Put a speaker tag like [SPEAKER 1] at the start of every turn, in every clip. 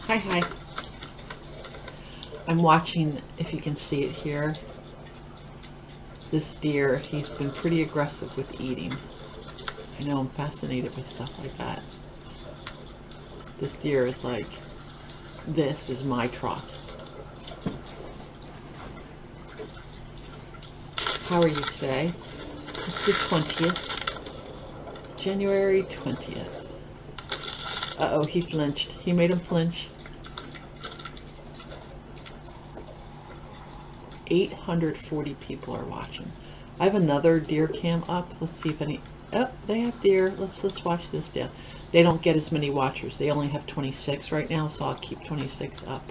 [SPEAKER 1] Hi, hi. I'm watching, if you can see it here, this deer. He's been pretty aggressive with eating. I know, I'm fascinated with stuff like that. This deer is like, this is my trough. How are you today? It's the 20th. January 20th. Uh-oh, he flinched. He made him flinch. 840 people are watching. I have another deer cam up. Let's see if any... Oh, they have deer. Let's watch this deer. They don't get as many watchers. They only have 26 right now, so I'll keep 26 up.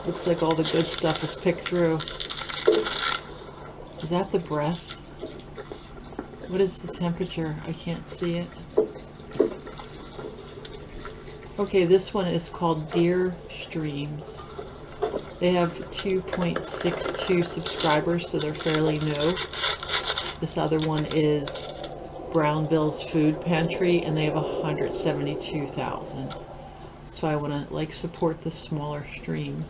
[SPEAKER 1] Looks like all the good stuff is picked through. Is that the breath? What is the temperature? I can't see it. Okay, this one is called Deer Streams. They have 2.62 subscribers, so they're fairly new. This other one is Brownville's Food Pantry, and they have 172,000. So I want to support the smaller stream.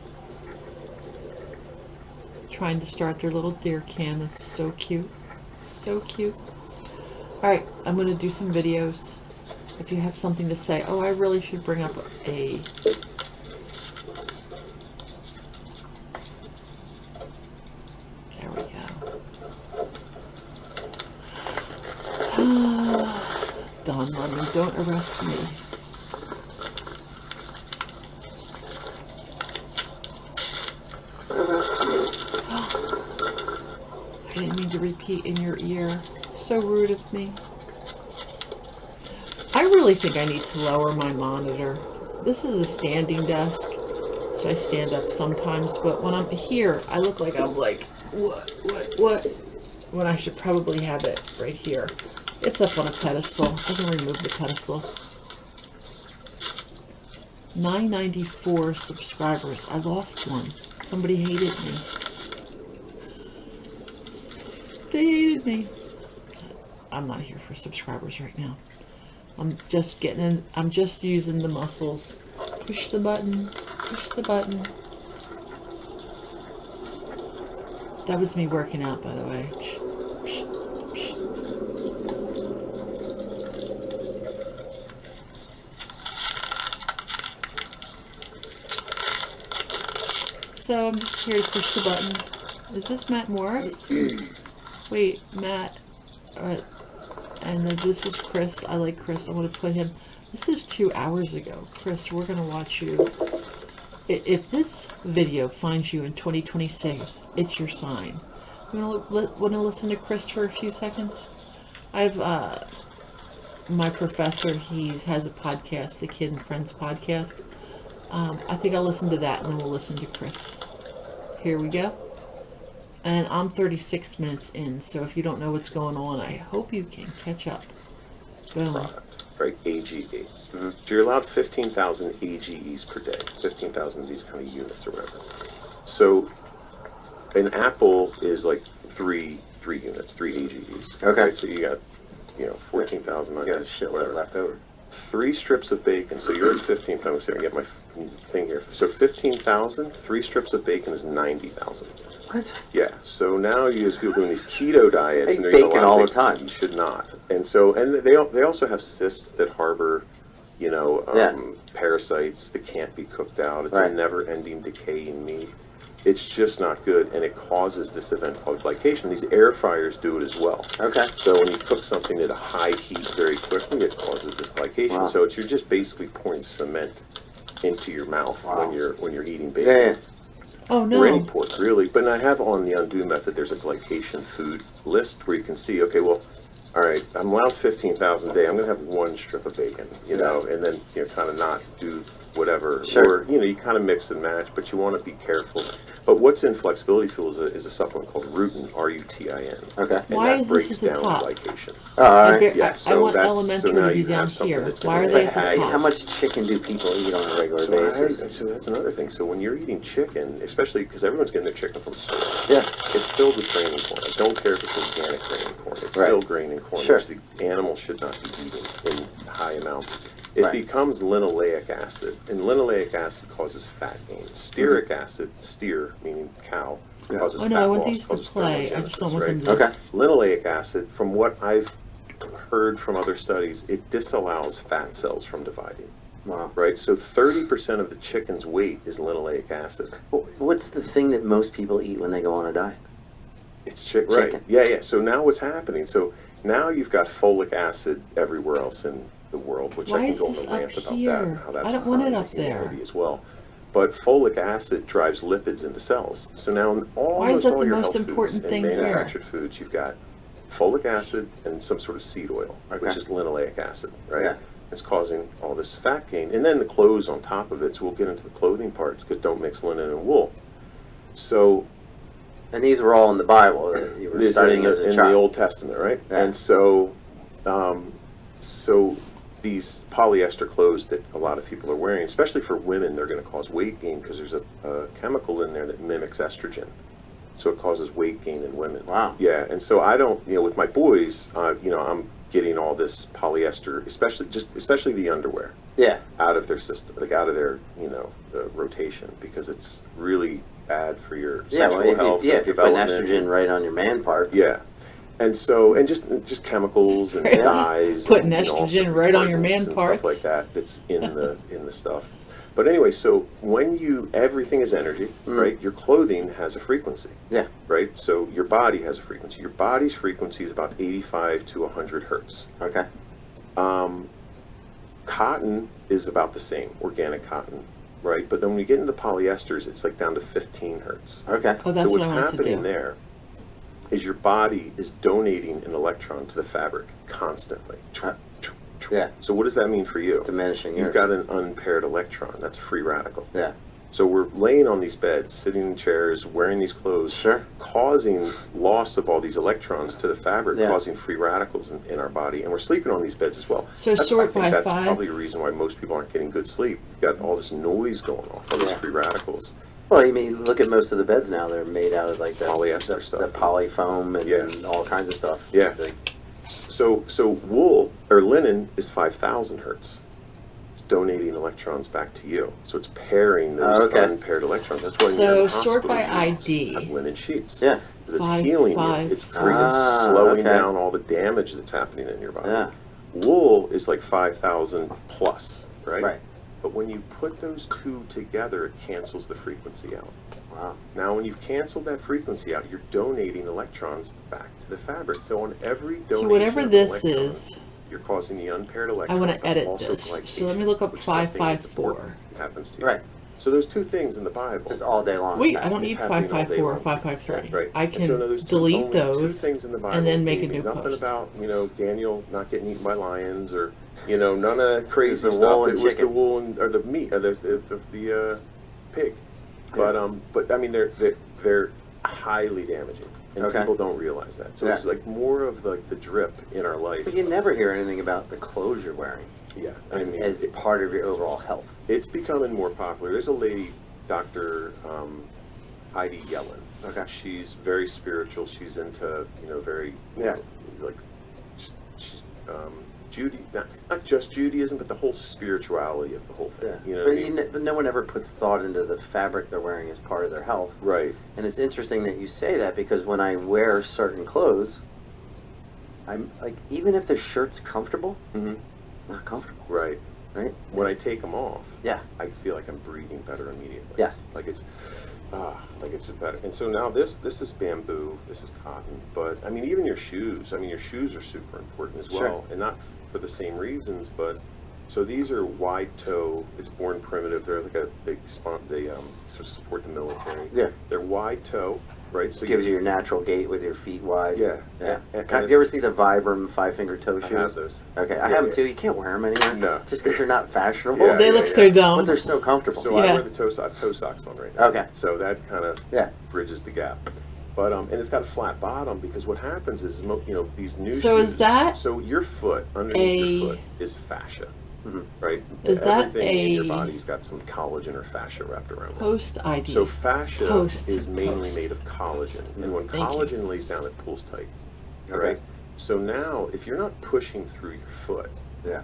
[SPEAKER 1] Trying to start their little deer cam. It's so cute. So cute. Alright, I'm going to do some videos. If you have something to say, oh, I really should bring up a... There we go. Don Lemon, don't arrest me. I didn't mean to repeat in your ear. So rude of me. I really think I need to lower my monitor. This is a standing desk, so I stand up sometimes, but when I'm here, I look like I'm like, what? When I should probably have it right here. It's up on a pedestal. I can remove the pedestal. 994 subscribers. I lost one. Somebody hated me. They hated me. I'm not here for subscribers right now. I'm just getting in. I'm just using the muscles. Push the button. Push the button. That was me working out, by the way. So I'm just here to push the button. Is this Matt Morris? Wait, Matt. And then this is Chris. I like Chris. I want to put him. This is 2 hours ago. Chris, we're going to watch you. If this video finds you in 2026, it's your sign. You want to listen to Chris for a few seconds? I've my professor. He has a podcast, the Kid and Friends podcast. I think I'll listen to that, and then we'll listen to Chris. Here we go. And I'm 36 minutes in, so if you don't know what's going on, I hope you can catch up. Boom.
[SPEAKER 2] Right, AGE. Mm-hmm. So you're allowed 15,000 AGEs per day, 15,000 of these kind of units or whatever. So an apple is like three units, 3 AGEs.
[SPEAKER 3] Okay.
[SPEAKER 2] Right? So you got, 14,000.
[SPEAKER 3] You got shit, whatever left over.
[SPEAKER 2] 3 strips of bacon, so you're at 15,000. I'm going to get my thing here. So 15,000, 3 strips of bacon is 90,000.
[SPEAKER 3] What?
[SPEAKER 2] Yeah, so now you use people doing these keto diets, and
[SPEAKER 3] They
[SPEAKER 2] they're
[SPEAKER 3] bacon all the time.
[SPEAKER 2] You should not. And so, and they also have cysts that harbor, parasites that can't be cooked out. It's
[SPEAKER 3] Right.
[SPEAKER 2] a never-ending decay in meat. It's just not good, and it causes this event called glycation. These air fryers do it as well.
[SPEAKER 3] Okay.
[SPEAKER 2] So when you cook something at a high heat very quickly, it causes this glycation.
[SPEAKER 3] Wow.
[SPEAKER 2] So you're just basically pouring cement into your mouth
[SPEAKER 3] Wow.
[SPEAKER 2] when you're eating bacon.
[SPEAKER 3] Yeah.
[SPEAKER 1] Oh no.
[SPEAKER 2] Or any pork, really. But I have on the Undo Method, there's a glycation food list where you can see, okay, well, all right, I'm allowed 15,000 a day. I'm going to have one strip of bacon, you know, and then, you know, kind of not do whatever.
[SPEAKER 3] Sure.
[SPEAKER 2] Or, you know, you kind of mix and match, but you want to be careful. But what's in Flexibility Fuel is a supplement called Rutin, Rutin.
[SPEAKER 3] Okay.
[SPEAKER 2] And
[SPEAKER 1] Why
[SPEAKER 2] that
[SPEAKER 1] is
[SPEAKER 2] breaks
[SPEAKER 1] this at the
[SPEAKER 2] down
[SPEAKER 1] top?
[SPEAKER 2] glycation.
[SPEAKER 3] Oh, all
[SPEAKER 1] I,
[SPEAKER 3] right.
[SPEAKER 1] bet-
[SPEAKER 2] Yeah,
[SPEAKER 1] I
[SPEAKER 2] so
[SPEAKER 1] want
[SPEAKER 2] that's-
[SPEAKER 1] elementary
[SPEAKER 2] so now
[SPEAKER 1] to be
[SPEAKER 2] you
[SPEAKER 1] down
[SPEAKER 2] have something
[SPEAKER 1] here.
[SPEAKER 2] that's
[SPEAKER 1] Why
[SPEAKER 2] gonna
[SPEAKER 1] are they at the
[SPEAKER 3] How,
[SPEAKER 1] top?
[SPEAKER 3] how much chicken do people eat on a regular
[SPEAKER 2] So,
[SPEAKER 3] basis?
[SPEAKER 2] so that's another thing. So when you're eating chicken, especially because everyone's getting their chicken from the store,
[SPEAKER 3] Yeah.
[SPEAKER 2] it's filled with grain and corn. I don't care if it's organic grain and corn. It's
[SPEAKER 3] Right.
[SPEAKER 2] still grain and corn,
[SPEAKER 3] Sure.
[SPEAKER 2] which the animal should not be eating in high amounts. It
[SPEAKER 3] Right.
[SPEAKER 2] becomes linoleic acid, and linoleic acid causes fat gain. Stearic acid, steer meaning cow, causes
[SPEAKER 1] Oh no,
[SPEAKER 2] fat
[SPEAKER 1] I want
[SPEAKER 2] loss,
[SPEAKER 1] these to
[SPEAKER 2] causes
[SPEAKER 1] play. I just don't
[SPEAKER 2] thermogenesis,
[SPEAKER 1] want
[SPEAKER 2] right?
[SPEAKER 1] them to.
[SPEAKER 3] Okay.
[SPEAKER 2] Linoleic acid, from what I've heard from other studies, it disallows fat cells from dividing.
[SPEAKER 3] Wow.
[SPEAKER 2] Right, so 30% of the chicken's weight is linoleic acid.
[SPEAKER 3] What's the thing that most people eat when they go on a diet?
[SPEAKER 2] It's chicken. Right.
[SPEAKER 3] Chicken.
[SPEAKER 2] Yeah, yeah. So now what's happening? So now you've got folic acid everywhere else in the world, which
[SPEAKER 1] Why
[SPEAKER 2] I can
[SPEAKER 1] is
[SPEAKER 2] go on
[SPEAKER 1] this
[SPEAKER 2] a rant
[SPEAKER 1] up
[SPEAKER 2] about
[SPEAKER 1] here?
[SPEAKER 2] that. How that's
[SPEAKER 1] I don't want it
[SPEAKER 2] harming
[SPEAKER 1] up there.
[SPEAKER 2] humanity as well. But folic acid drives lipids into cells. So now in
[SPEAKER 1] Why is that
[SPEAKER 2] all
[SPEAKER 1] the
[SPEAKER 2] your
[SPEAKER 1] most
[SPEAKER 2] health
[SPEAKER 1] important
[SPEAKER 2] foods
[SPEAKER 1] thing
[SPEAKER 2] and
[SPEAKER 1] here?
[SPEAKER 2] manufactured foods, you've got folic acid and some sort of seed oil,
[SPEAKER 3] Okay.
[SPEAKER 2] which is linoleic acid, right?
[SPEAKER 3] Yeah.
[SPEAKER 2] It's causing all this fat gain, and then the clothes on top of it. So we'll get into the clothing part because don't mix linen and wool. So
[SPEAKER 3] And these were all in the Bible that you were
[SPEAKER 2] this
[SPEAKER 3] studying
[SPEAKER 2] in,
[SPEAKER 3] as a
[SPEAKER 2] in
[SPEAKER 3] child.
[SPEAKER 2] the Old Testament, right?
[SPEAKER 3] Yeah.
[SPEAKER 2] And so, so these polyester clothes that a lot of people are wearing, especially for women, they're going to cause weight gain because there's a chemical in there that mimics estrogen. So it causes weight gain in women.
[SPEAKER 3] Wow.
[SPEAKER 2] Yeah, and so I don't, you know, with my boys, you know, I'm getting all this polyester, especially the underwear,
[SPEAKER 3] Yeah.
[SPEAKER 2] out of their system, like out of their, you know, rotation, because it's really bad for your
[SPEAKER 3] Yeah,
[SPEAKER 2] sexual
[SPEAKER 3] well,
[SPEAKER 2] health.
[SPEAKER 3] if
[SPEAKER 2] and
[SPEAKER 3] you're putting
[SPEAKER 2] development.
[SPEAKER 3] estrogen right on your man parts.
[SPEAKER 2] Yeah. And so, and just chemicals and
[SPEAKER 1] Really?
[SPEAKER 2] dyes,
[SPEAKER 1] Putting
[SPEAKER 2] and, you know, all
[SPEAKER 1] estrogen
[SPEAKER 2] sorts of
[SPEAKER 1] right on your
[SPEAKER 2] pigments
[SPEAKER 1] man
[SPEAKER 2] and
[SPEAKER 1] parts?
[SPEAKER 2] stuff like that. That's in the stuff. But anyway, so when everything is energy, right? Your clothing has a frequency,
[SPEAKER 3] Yeah.
[SPEAKER 2] right? So your body has a frequency. Your body's frequency is about 85 to 100 hertz.
[SPEAKER 3] Okay.
[SPEAKER 2] Cotton is about the same, organic cotton, right? But then when you get into polyesters, it's like down to 15 hertz.
[SPEAKER 3] Okay.
[SPEAKER 1] Oh, that's
[SPEAKER 2] So
[SPEAKER 1] what
[SPEAKER 2] what's
[SPEAKER 1] I wanted to
[SPEAKER 2] happening
[SPEAKER 1] do.
[SPEAKER 2] there is your body is donating an electron to the fabric constantly.
[SPEAKER 3] Yeah.
[SPEAKER 2] So what does that mean for you?
[SPEAKER 3] It's diminishing
[SPEAKER 2] You've
[SPEAKER 3] yours.
[SPEAKER 2] got an unpaired electron. That's a free radical.
[SPEAKER 3] Yeah.
[SPEAKER 2] So we're laying on these beds, sitting in chairs, wearing these clothes,
[SPEAKER 3] Sure.
[SPEAKER 2] causing loss of all these electrons to the fabric,
[SPEAKER 3] Yeah.
[SPEAKER 2] causing free radicals in our body, and we're sleeping on these beds as well.
[SPEAKER 1] So
[SPEAKER 2] I
[SPEAKER 1] sort
[SPEAKER 2] think
[SPEAKER 1] by
[SPEAKER 2] that's
[SPEAKER 1] 5.
[SPEAKER 2] probably a reason why most people aren't getting good sleep. You've got all this noise going off, all these
[SPEAKER 3] Yeah.
[SPEAKER 2] free radicals.
[SPEAKER 3] Well, you mean look at most of the beds now. They're made out of like the
[SPEAKER 2] Polyester stuff.
[SPEAKER 3] the polyfoam and,
[SPEAKER 2] Yeah.
[SPEAKER 3] and all kinds of stuff.
[SPEAKER 2] Yeah.
[SPEAKER 3] Like,
[SPEAKER 2] So wool or linen is 5,000 hertz. It's donating electrons back to you. So it's pairing those
[SPEAKER 3] Oh, okay.
[SPEAKER 2] unpaired electrons. That's why when
[SPEAKER 1] So
[SPEAKER 2] you're in the
[SPEAKER 1] sort by
[SPEAKER 2] hospital, you
[SPEAKER 1] ID.
[SPEAKER 2] have linen sheets.
[SPEAKER 3] Yeah.
[SPEAKER 2] Because it's
[SPEAKER 1] Five,
[SPEAKER 2] healing
[SPEAKER 1] five.
[SPEAKER 2] you. It's
[SPEAKER 3] Ah,
[SPEAKER 2] slowing
[SPEAKER 3] okay.
[SPEAKER 2] down all the damage that's happening in your body.
[SPEAKER 3] Yeah.
[SPEAKER 2] Wool is like 5,000 plus, right?
[SPEAKER 3] Right.
[SPEAKER 2] But when you put those two together, it cancels the frequency out.
[SPEAKER 3] Wow.
[SPEAKER 2] Now, when you've canceled that frequency out, you're donating electrons back to the fabric. So on every donation,
[SPEAKER 1] So whatever
[SPEAKER 2] of
[SPEAKER 1] this
[SPEAKER 2] electron,
[SPEAKER 1] is,
[SPEAKER 2] you're causing the unpaired
[SPEAKER 1] I
[SPEAKER 2] electron.
[SPEAKER 1] want to edit
[SPEAKER 2] also
[SPEAKER 1] this.
[SPEAKER 2] glycation,
[SPEAKER 1] So let me look up
[SPEAKER 2] which is the thing that's
[SPEAKER 1] 554.
[SPEAKER 2] important that happens to you.
[SPEAKER 3] Right.
[SPEAKER 2] So those two things in the Bible.
[SPEAKER 3] Just all day long.
[SPEAKER 1] Wait, I don't
[SPEAKER 2] It's
[SPEAKER 1] need
[SPEAKER 2] happening all day
[SPEAKER 1] 554 or
[SPEAKER 2] long.
[SPEAKER 1] 553.
[SPEAKER 2] Right.
[SPEAKER 1] I
[SPEAKER 2] And
[SPEAKER 1] can
[SPEAKER 2] so now there's
[SPEAKER 1] delete
[SPEAKER 2] only two
[SPEAKER 1] those
[SPEAKER 2] things in the Bible
[SPEAKER 1] and then make a
[SPEAKER 2] maybe
[SPEAKER 1] new
[SPEAKER 2] nothing
[SPEAKER 1] post.
[SPEAKER 2] about, you know, Daniel not getting eaten by lions or, you know, none of crazy
[SPEAKER 3] the
[SPEAKER 2] stuff.
[SPEAKER 3] wool
[SPEAKER 2] It
[SPEAKER 3] and
[SPEAKER 2] was the
[SPEAKER 3] chicken.
[SPEAKER 2] wool and, or the meat or the pig. But I mean they're highly damaging, and
[SPEAKER 3] Okay.
[SPEAKER 2] people don't realize that. So it's
[SPEAKER 3] Yeah.
[SPEAKER 2] like more of like the drip in our life.
[SPEAKER 3] But you never hear anything about the clothes you're wearing
[SPEAKER 2] Yeah, I mean
[SPEAKER 3] as part of your overall health.
[SPEAKER 2] it's becoming more popular. There's a lady, Dr. Heidi Yellen.
[SPEAKER 3] Okay.
[SPEAKER 2] She's very spiritual. She's into, you know, very, you
[SPEAKER 3] Yeah.
[SPEAKER 2] know, like, she's not just Judaism, but the whole spirituality of the whole thing.
[SPEAKER 3] Yeah.
[SPEAKER 2] You know
[SPEAKER 3] but,
[SPEAKER 2] what I mean?
[SPEAKER 3] but no one ever puts thought into the fabric they're wearing as part of their health.
[SPEAKER 2] Right.
[SPEAKER 3] And it's interesting that you say that because when I wear certain clothes, I'm like, even if the shirt's comfortable,
[SPEAKER 2] Mm-hmm.
[SPEAKER 3] it's not comfortable,
[SPEAKER 2] Right.
[SPEAKER 3] right?
[SPEAKER 2] When I take them off,
[SPEAKER 3] Yeah.
[SPEAKER 2] I feel like I'm breathing better immediately.
[SPEAKER 3] Yes.
[SPEAKER 2] Like it's better. And so now this is bamboo, this is cotton, but I mean even your shoes. I mean your shoes are super important as
[SPEAKER 3] Sure.
[SPEAKER 2] well, and not for the same reasons, but So these are wide toe. It's born primitive. They're like they sort of support the military.
[SPEAKER 3] Yeah.
[SPEAKER 2] They're wide toe, right? So
[SPEAKER 3] Gives you your natural gait with your feet wide.
[SPEAKER 2] Yeah.
[SPEAKER 3] Yeah.
[SPEAKER 2] And
[SPEAKER 3] Have you ever seen the Vibram 5-finger toe shoes?
[SPEAKER 2] I have those.
[SPEAKER 3] Okay, I
[SPEAKER 2] Yeah,
[SPEAKER 3] have them
[SPEAKER 2] yeah.
[SPEAKER 3] too. You can't wear them anymore.
[SPEAKER 2] No.
[SPEAKER 3] Just because they're not fashionable.
[SPEAKER 2] Yeah,
[SPEAKER 1] They look so
[SPEAKER 3] But
[SPEAKER 1] dumb.
[SPEAKER 3] they're so comfortable.
[SPEAKER 2] So I
[SPEAKER 1] Yeah.
[SPEAKER 2] wear the toe socks on right now.
[SPEAKER 3] Okay.
[SPEAKER 2] So that kind of
[SPEAKER 3] Yeah.
[SPEAKER 2] bridges the gap. But and it's got a flat bottom because what happens is these new
[SPEAKER 1] So
[SPEAKER 2] shoes.
[SPEAKER 1] is that
[SPEAKER 2] so your foot underneath your
[SPEAKER 1] a-
[SPEAKER 2] foot is fascia,
[SPEAKER 3] Mhm.
[SPEAKER 2] right?
[SPEAKER 1] Is that
[SPEAKER 2] Everything in your
[SPEAKER 1] a-
[SPEAKER 2] body's got some collagen or fascia wrapped around it.
[SPEAKER 1] Post IDs.
[SPEAKER 2] So fascia
[SPEAKER 1] Post.
[SPEAKER 2] is mainly
[SPEAKER 1] Post.
[SPEAKER 2] made of collagen, and when
[SPEAKER 1] Thank you.
[SPEAKER 2] collagen lays down, it pulls tight.
[SPEAKER 3] Okay.
[SPEAKER 2] Right. So now, if you're not pushing through your foot,
[SPEAKER 3] Yeah.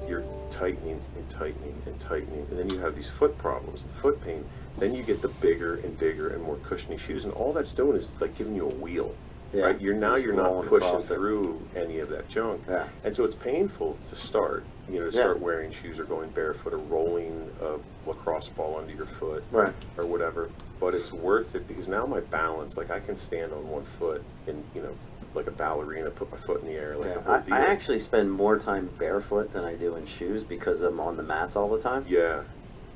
[SPEAKER 2] you're tightening and tightening and tightening, and then you have these foot problems and foot pain. Then you get the bigger and bigger and more cushiony shoes, and all that's doing is like giving you a wheel.
[SPEAKER 3] Yeah.
[SPEAKER 2] Right? You're not
[SPEAKER 3] Rolling
[SPEAKER 2] pushing
[SPEAKER 3] across it.
[SPEAKER 2] through any of that junk.
[SPEAKER 3] Yeah.
[SPEAKER 2] And so it's painful to start. To
[SPEAKER 3] Yeah.
[SPEAKER 2] start wearing shoes or going barefoot or rolling a lacrosse ball under your foot
[SPEAKER 3] Right.
[SPEAKER 2] or whatever. But it's worth it because now my balance, like I can stand on one foot and like a ballerina, put my foot in the air, like the whole
[SPEAKER 3] I
[SPEAKER 2] deal.
[SPEAKER 3] actually spend more time barefoot than I do in shoes because I'm on the mats all the time.
[SPEAKER 2] Yeah.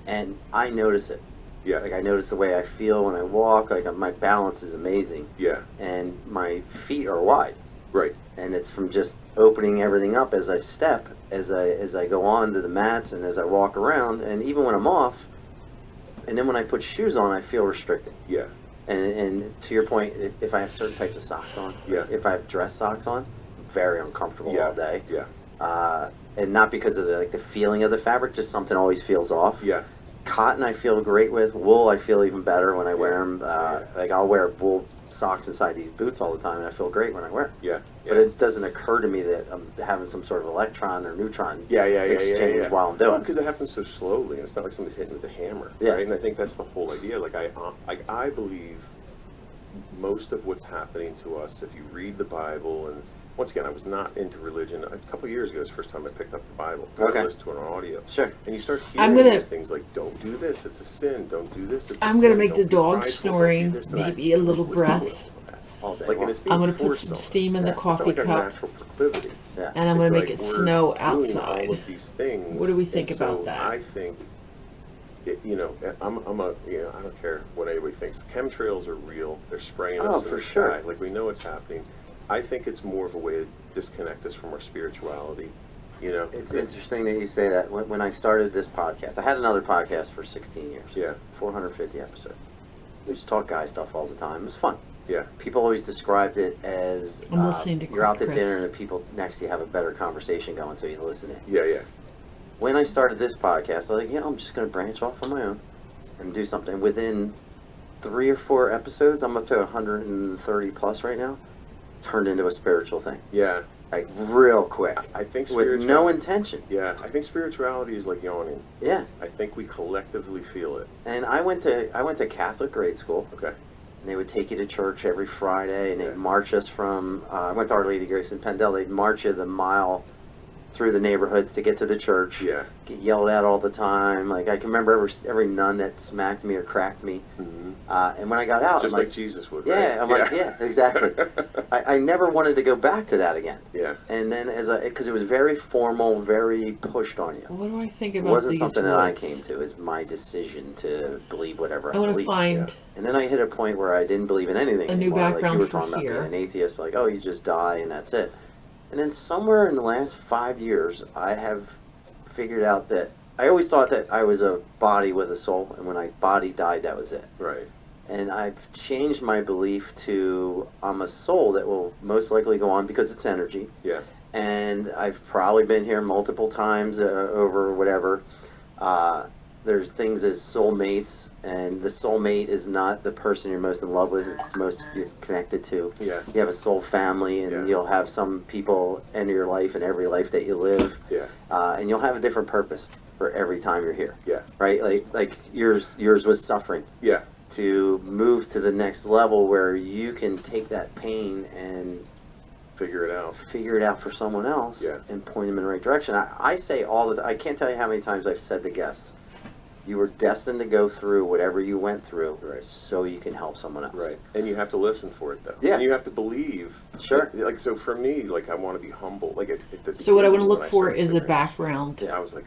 [SPEAKER 3] And I notice it.
[SPEAKER 2] Yeah.
[SPEAKER 3] Like I notice the way I feel when I walk. Like my balance is amazing,
[SPEAKER 2] Yeah.
[SPEAKER 3] and my feet are wide.
[SPEAKER 2] Right.
[SPEAKER 3] And it's from just opening everything up as I step, as I go on to the mats, and as I walk around, and even when I'm off. And then when I put shoes on, I feel restricted.
[SPEAKER 2] Yeah.
[SPEAKER 3] And to your point, if I have certain types of socks on,
[SPEAKER 2] Yeah.
[SPEAKER 3] if I have dress socks on, very uncomfortable
[SPEAKER 2] Yeah.
[SPEAKER 3] all day.
[SPEAKER 2] Yeah.
[SPEAKER 3] And not because of the feeling of the fabric, just something always feels off.
[SPEAKER 2] Yeah.
[SPEAKER 3] Cotton I feel great with. Wool I feel even better when I wear them. Like I'll wear wool socks inside these boots all the time, and I feel great when I wear 'em.
[SPEAKER 2] Yeah.
[SPEAKER 3] But it doesn't occur to me that I'm having some sort of electron or neutron
[SPEAKER 2] Yeah.
[SPEAKER 3] exchange while I'm doing it.
[SPEAKER 2] Because it happens so slowly, and it's not like somebody's hitting with a hammer,
[SPEAKER 3] Yeah.
[SPEAKER 2] right? And I think that's the whole idea. Like I believe most of what's happening to us, if you read the Bible, and once again, I was not into religion. A couple of years ago, was the first time I picked up the Bible.
[SPEAKER 3] Okay.
[SPEAKER 2] I listened to it on audio.
[SPEAKER 3] Sure.
[SPEAKER 2] And you start
[SPEAKER 1] I'm
[SPEAKER 2] hearing
[SPEAKER 1] gonna-
[SPEAKER 2] these things like, "Don't do this; it's a sin. Don't do this; it's a
[SPEAKER 1] I'm
[SPEAKER 2] sin.
[SPEAKER 1] gonna make
[SPEAKER 2] Don't
[SPEAKER 1] the
[SPEAKER 2] be
[SPEAKER 1] dog
[SPEAKER 2] prideful, don't do
[SPEAKER 1] snoring,
[SPEAKER 2] this, don't do
[SPEAKER 1] maybe
[SPEAKER 2] that."
[SPEAKER 1] a little
[SPEAKER 2] Like,
[SPEAKER 1] breath.
[SPEAKER 3] All day
[SPEAKER 2] Like,
[SPEAKER 3] long.
[SPEAKER 2] and it's being
[SPEAKER 1] I'm gonna put
[SPEAKER 2] forced
[SPEAKER 1] some
[SPEAKER 2] on us.
[SPEAKER 1] steam in the
[SPEAKER 3] Yeah.
[SPEAKER 2] It's
[SPEAKER 1] coffee
[SPEAKER 2] not like our
[SPEAKER 1] cup,
[SPEAKER 2] natural proclivity.
[SPEAKER 3] Yeah.
[SPEAKER 1] and I'm gonna
[SPEAKER 2] It's
[SPEAKER 1] make
[SPEAKER 2] like
[SPEAKER 1] it
[SPEAKER 2] we're
[SPEAKER 1] snow
[SPEAKER 2] doing all
[SPEAKER 1] outside.
[SPEAKER 2] of these things.
[SPEAKER 1] What do we think
[SPEAKER 2] and
[SPEAKER 1] about
[SPEAKER 2] so
[SPEAKER 1] that?
[SPEAKER 2] I think, I'm a, I don't care what anybody thinks. Chemtrails are real. They're spraying
[SPEAKER 3] Oh,
[SPEAKER 2] us in
[SPEAKER 3] for
[SPEAKER 2] the
[SPEAKER 3] sure.
[SPEAKER 2] sky. Like we know it's happening. I think it's more of a way to disconnect us from our spirituality.
[SPEAKER 3] It's interesting that you say that. When I started this podcast, I had another podcast for 16 years.
[SPEAKER 2] Yeah.
[SPEAKER 3] 450 episodes. We just talk guy stuff all the time. It was fun.
[SPEAKER 2] Yeah.
[SPEAKER 3] People always described it as
[SPEAKER 1] I'm listening to
[SPEAKER 3] you're out to
[SPEAKER 1] Chris.
[SPEAKER 3] dinner and the people next to you have a better conversation going, so you listen in.
[SPEAKER 2] Yeah. Yeah.
[SPEAKER 3] When I started this podcast, I was like, I'm just going to branch off on my own and do something. Within 3 or 4 episodes, I'm up to 130 plus right now, turned into a spiritual thing.
[SPEAKER 2] Yeah.
[SPEAKER 3] Like real quick.
[SPEAKER 2] I think
[SPEAKER 3] With no
[SPEAKER 2] spirituality.
[SPEAKER 3] intention.
[SPEAKER 2] Yeah. I think spirituality is like yawning.
[SPEAKER 3] Yeah.
[SPEAKER 2] I think we collectively feel it.
[SPEAKER 3] And I went to Catholic grade school.
[SPEAKER 2] Okay.
[SPEAKER 3] And they would take you to church every Friday, and they'd
[SPEAKER 2] Yeah.
[SPEAKER 3] march us from. I went to Our Lady Grace in Pendle. They'd march you the mile through the neighborhoods to get to the church.
[SPEAKER 2] Yeah.
[SPEAKER 3] Get yelled at all the time. Like I can remember every nun that smacked me or cracked me.
[SPEAKER 2] Mm-hmm.
[SPEAKER 3] And when I got out,
[SPEAKER 2] Just
[SPEAKER 3] I'm
[SPEAKER 2] like Jesus would.
[SPEAKER 3] yeah,
[SPEAKER 2] Right?
[SPEAKER 3] I'm like, yeah, exactly. I never wanted to go back to that again.
[SPEAKER 2] Yeah.
[SPEAKER 3] And then because it was very formal, very pushed on you.
[SPEAKER 1] What do I think
[SPEAKER 3] It
[SPEAKER 1] about
[SPEAKER 3] wasn't
[SPEAKER 1] these
[SPEAKER 3] something that I
[SPEAKER 1] words?
[SPEAKER 3] came to. It's my decision to believe whatever I
[SPEAKER 1] I want to
[SPEAKER 3] believe.
[SPEAKER 1] find
[SPEAKER 3] And then I hit a point where I didn't believe in anything
[SPEAKER 1] A new
[SPEAKER 3] anymore. Like
[SPEAKER 1] background
[SPEAKER 3] you were
[SPEAKER 1] for
[SPEAKER 3] talking about
[SPEAKER 1] here.
[SPEAKER 3] being an atheist, like, oh, you just die and that's it. And then somewhere in the last 5 years, I have figured out that I always thought that I was a body with a soul, and when my body died, that was it.
[SPEAKER 2] Right.
[SPEAKER 3] And I've changed my belief to I'm a soul that will most likely go on because it's energy.
[SPEAKER 2] Yeah.
[SPEAKER 3] And I've probably been here multiple times over whatever. There's things as soulmates, and the soulmate is not the person you're most in love with, it's most you're connected to.
[SPEAKER 2] Yeah.
[SPEAKER 3] You have a soul family, and
[SPEAKER 2] Yeah.
[SPEAKER 3] you'll have some people enter your life in every life that you live,
[SPEAKER 2] Yeah.
[SPEAKER 3] and you'll have a different purpose for every time you're here,
[SPEAKER 2] Yeah.
[SPEAKER 3] right? Like yours was suffering.
[SPEAKER 2] Yeah.
[SPEAKER 3] To move to the next level where you can take that pain and
[SPEAKER 2] Figure it out.
[SPEAKER 3] figure it out for someone else
[SPEAKER 2] Yeah.
[SPEAKER 3] and point them in the right direction. I say all the I can't tell you how many times I've said to guests, You were destined to go through whatever you went through,
[SPEAKER 2] Right.
[SPEAKER 3] so you can help someone else.
[SPEAKER 2] Right. And you have to listen for it, though.
[SPEAKER 3] Yeah.
[SPEAKER 2] And you have to believe.
[SPEAKER 3] Sure.
[SPEAKER 2] Like, so for me, like, I want to be humble. Like,
[SPEAKER 1] So what I want to
[SPEAKER 2] when
[SPEAKER 1] look for
[SPEAKER 2] started
[SPEAKER 1] is a
[SPEAKER 2] figuring-
[SPEAKER 1] background
[SPEAKER 2] I was like,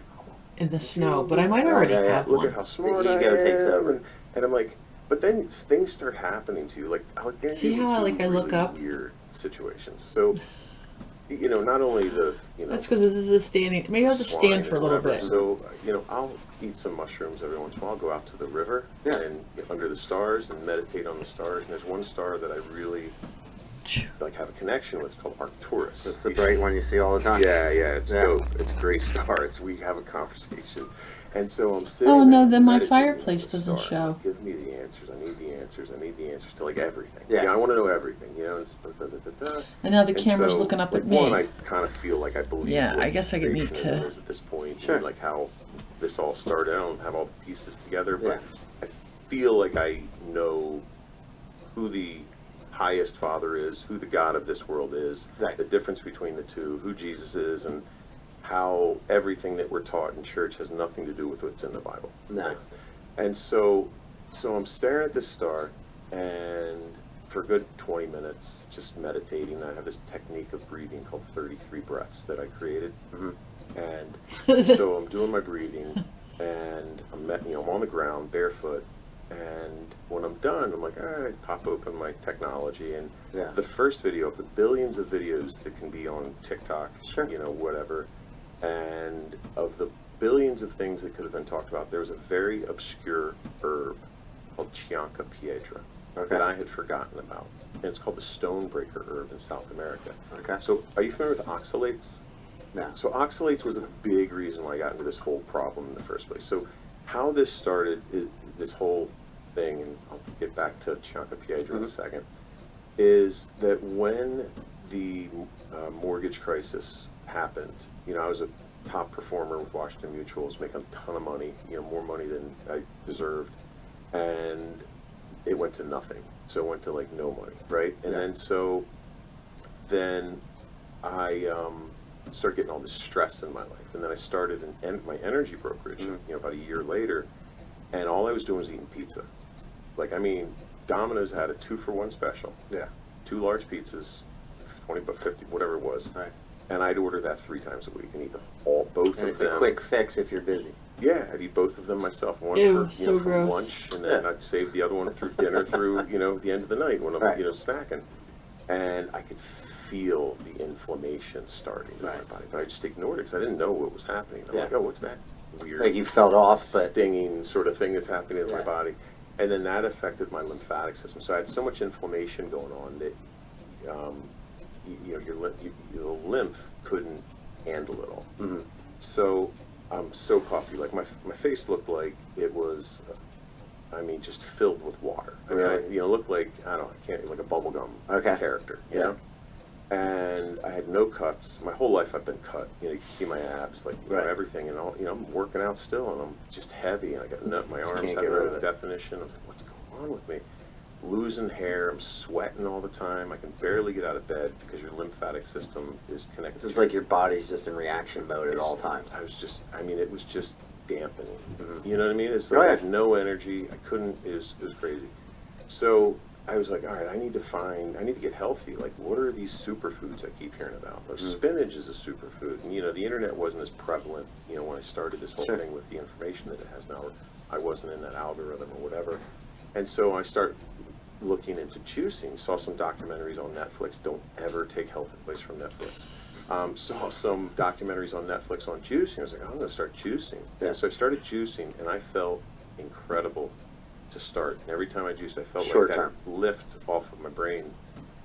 [SPEAKER 1] in the snow, but I might already
[SPEAKER 3] yeah, yeah.
[SPEAKER 1] have
[SPEAKER 2] look
[SPEAKER 1] one.
[SPEAKER 2] at how smart
[SPEAKER 3] The
[SPEAKER 2] I
[SPEAKER 3] ego
[SPEAKER 2] am.
[SPEAKER 3] takes over.
[SPEAKER 2] And I'm like, but then things start happening to you. Like, I'll get
[SPEAKER 1] See
[SPEAKER 2] you
[SPEAKER 1] how,
[SPEAKER 2] into
[SPEAKER 1] like, I look
[SPEAKER 2] really
[SPEAKER 1] up?
[SPEAKER 2] weird situations. So, you know, not only the, you know.
[SPEAKER 1] That's because this is a standing. Maybe I'll just
[SPEAKER 2] swine
[SPEAKER 1] stand for a little
[SPEAKER 2] or whatever.
[SPEAKER 1] bit.
[SPEAKER 2] So, you know, I'll eat some mushrooms every once in a while. I'll go out to the river
[SPEAKER 3] Yeah.
[SPEAKER 2] and get under the stars and meditate on the stars. And there's one star that I really like have a connection with. It's called Arcturus.
[SPEAKER 3] That's the bright one you see all the time.
[SPEAKER 2] Yeah, yeah, it's
[SPEAKER 3] Yeah.
[SPEAKER 2] dope. It's a great star. We have a conversation. And so I'm sitting
[SPEAKER 1] Oh, no,
[SPEAKER 2] there
[SPEAKER 1] then my
[SPEAKER 2] meditating on
[SPEAKER 1] fireplace
[SPEAKER 2] the
[SPEAKER 1] doesn't
[SPEAKER 2] star.
[SPEAKER 1] show.
[SPEAKER 2] Give me the answers. I need the answers. I need the answers to like everything.
[SPEAKER 3] Yeah.
[SPEAKER 2] I want to know everything. You know, it's
[SPEAKER 1] And now the
[SPEAKER 2] and
[SPEAKER 1] camera's
[SPEAKER 2] so,
[SPEAKER 1] looking up
[SPEAKER 2] like,
[SPEAKER 1] at me.
[SPEAKER 2] One, I kind of feel like I believe.
[SPEAKER 1] Yeah,
[SPEAKER 2] what
[SPEAKER 1] I guess I could need
[SPEAKER 2] creationism
[SPEAKER 1] to-
[SPEAKER 2] is at this point.
[SPEAKER 3] Sure.
[SPEAKER 2] And like how this all started. I don't have all the pieces together, but
[SPEAKER 3] Yeah.
[SPEAKER 2] I feel like I know who the highest Father is, who the God of this world is,
[SPEAKER 3] Right.
[SPEAKER 2] the difference between the two, who Jesus is, and how everything that we're taught in church has nothing to do with what's in the Bible.
[SPEAKER 3] No.
[SPEAKER 2] Right? And so I'm staring at this star, and for a good 20 minutes, just meditating. I have this technique of breathing called 33 breaths that I created, and so I'm doing my breathing, and I'm on the ground barefoot, and when I'm done, I'm like, all right, pop open my technology, and
[SPEAKER 3] Yeah.
[SPEAKER 2] the first video of the billions of videos that can be on TikTok,
[SPEAKER 3] Sure.
[SPEAKER 2] you know, whatever, and of the billions of things that could have been talked about, there was a very obscure herb called Chianca Pietra
[SPEAKER 3] Okay.
[SPEAKER 2] that I had forgotten about, and it's called the stonebreaker herb in South America.
[SPEAKER 3] Okay.
[SPEAKER 2] So, are you familiar with oxalates?
[SPEAKER 3] No.
[SPEAKER 2] So oxalates was a big reason why I got into this whole problem in the first place. So how this started is this whole thing, and I'll get back to Chianca Pietra in a second, is that when the mortgage crisis happened, you know, I was a top performer with Washington Mutual, was making a ton of money, you know, more money than I deserved, and it went to nothing. So it went to like no money, right? And
[SPEAKER 3] Yeah.
[SPEAKER 2] then I started getting all this stress in my life, and then I started my energy brokerage, you know, about a year later, and all I was doing was eating pizza. Like, I mean, Domino's had a 2-for-1 special.
[SPEAKER 3] Yeah.
[SPEAKER 2] 2 large pizzas, 20 but 50, whatever it was.
[SPEAKER 3] Right.
[SPEAKER 2] And I'd order that 3 times a week and eat both
[SPEAKER 3] And
[SPEAKER 2] of
[SPEAKER 3] it's
[SPEAKER 2] them.
[SPEAKER 3] a quick fix if you're busy.
[SPEAKER 2] Yeah, I'd eat both of them myself. One
[SPEAKER 1] Ew,
[SPEAKER 2] for,
[SPEAKER 1] so
[SPEAKER 2] for
[SPEAKER 1] gross.
[SPEAKER 2] lunch, and then
[SPEAKER 3] Yeah.
[SPEAKER 2] I'd save the other one through dinner through, you know, the end of the night when I'm,
[SPEAKER 3] Right.
[SPEAKER 2] you know, snacking. And I could feel the inflammation starting in my
[SPEAKER 3] Right.
[SPEAKER 2] body, but I just ignored it because I didn't know what was happening. I'm
[SPEAKER 3] Yeah.
[SPEAKER 2] like, oh, what's that weird
[SPEAKER 3] Like you felt off, but
[SPEAKER 2] stinging sort of thing that's happening in my
[SPEAKER 3] Yeah.
[SPEAKER 2] body? And then that affected my lymphatic system. So I had so much inflammation going on that, you know, your lymph couldn't handle it all.
[SPEAKER 3] Mhm.
[SPEAKER 2] So I'm so puffy. Like my face looked like it was, I mean, just filled with water. I mean,
[SPEAKER 3] Really?
[SPEAKER 2] you know, looked like, I don't know, I can't, like a bubblegum
[SPEAKER 3] Okay.
[SPEAKER 2] character, you
[SPEAKER 3] Yeah.
[SPEAKER 2] know? And I had no cuts. My whole life I've been cut. You know, you can see my abs, like, you
[SPEAKER 3] Right.
[SPEAKER 2] know, everything. And all, you know, I'm working out still, and I'm just heavy, and I got my
[SPEAKER 3] Just
[SPEAKER 2] arms
[SPEAKER 3] can't
[SPEAKER 2] have
[SPEAKER 3] get rid
[SPEAKER 2] no
[SPEAKER 3] of it.
[SPEAKER 2] definition. I'm like, what's going on with me? Losing hair, I'm sweating all the time. I can barely get out of bed because your lymphatic system is connected.
[SPEAKER 3] it's
[SPEAKER 2] to
[SPEAKER 3] like your body's just in reaction mode at all times.
[SPEAKER 2] I was just, I mean, it was just dampening.
[SPEAKER 3] Mhm.
[SPEAKER 2] You know what I mean? It's
[SPEAKER 3] Oh,
[SPEAKER 2] like I
[SPEAKER 3] yeah.
[SPEAKER 2] had no energy. I couldn't, it was crazy. So I was like, all right, I need to get healthy. Like, what are these superfoods I keep hearing about? Well, spinach is a superfood. And, you know, the internet wasn't as prevalent, you know, when I started this whole
[SPEAKER 3] Sure.
[SPEAKER 2] thing with the information that it has now. Or I wasn't in that algorithm or whatever. And so I started looking into juicing, saw some documentaries on Netflix. Don't ever take health advice from Netflix. Saw some documentaries on Netflix on juicing. I was like, I'm going to start juicing.
[SPEAKER 3] Yeah.
[SPEAKER 2] And so I started juicing, and I felt incredible to start. And every time I juiced, I felt
[SPEAKER 3] Short
[SPEAKER 2] like that
[SPEAKER 3] term.
[SPEAKER 2] lift off of my brain.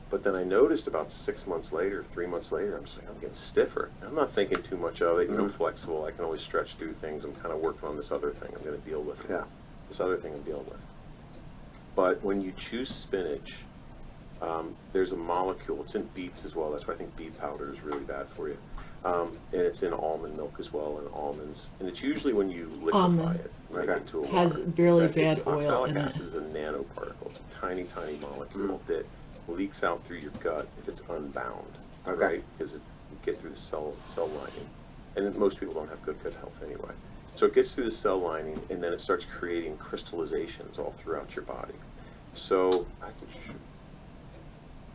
[SPEAKER 2] But then I noticed about 6 months later, 3 months later, I'm just like, I'm getting stiffer. I'm not thinking too much of it. You know, I'm flexible. I can always stretch through things. I'm kind of working on this other thing I'm going to deal with.
[SPEAKER 3] Yeah.
[SPEAKER 2] This other thing I'm dealing with. But when you choose spinach, there's a molecule. It's in beets as well. That's why I think beet powder is really bad for you. And it's in almond milk as well, and almonds. And it's usually when you liquefy
[SPEAKER 1] Almond.
[SPEAKER 2] it, right,
[SPEAKER 3] Okay.
[SPEAKER 2] into a
[SPEAKER 1] Has
[SPEAKER 2] water.
[SPEAKER 1] barely
[SPEAKER 2] That
[SPEAKER 1] bad
[SPEAKER 2] it's
[SPEAKER 1] oil
[SPEAKER 2] oxalic
[SPEAKER 1] in it.
[SPEAKER 2] acid is a nanoparticle. It's a tiny, tiny molecule that leaks out through your gut if it's unbound,
[SPEAKER 3] Okay.
[SPEAKER 2] right? Because it get through the cell lining. And most people don't have good gut health anyway. So it gets through the cell lining, and then it starts creating crystallizations all throughout your body. So I can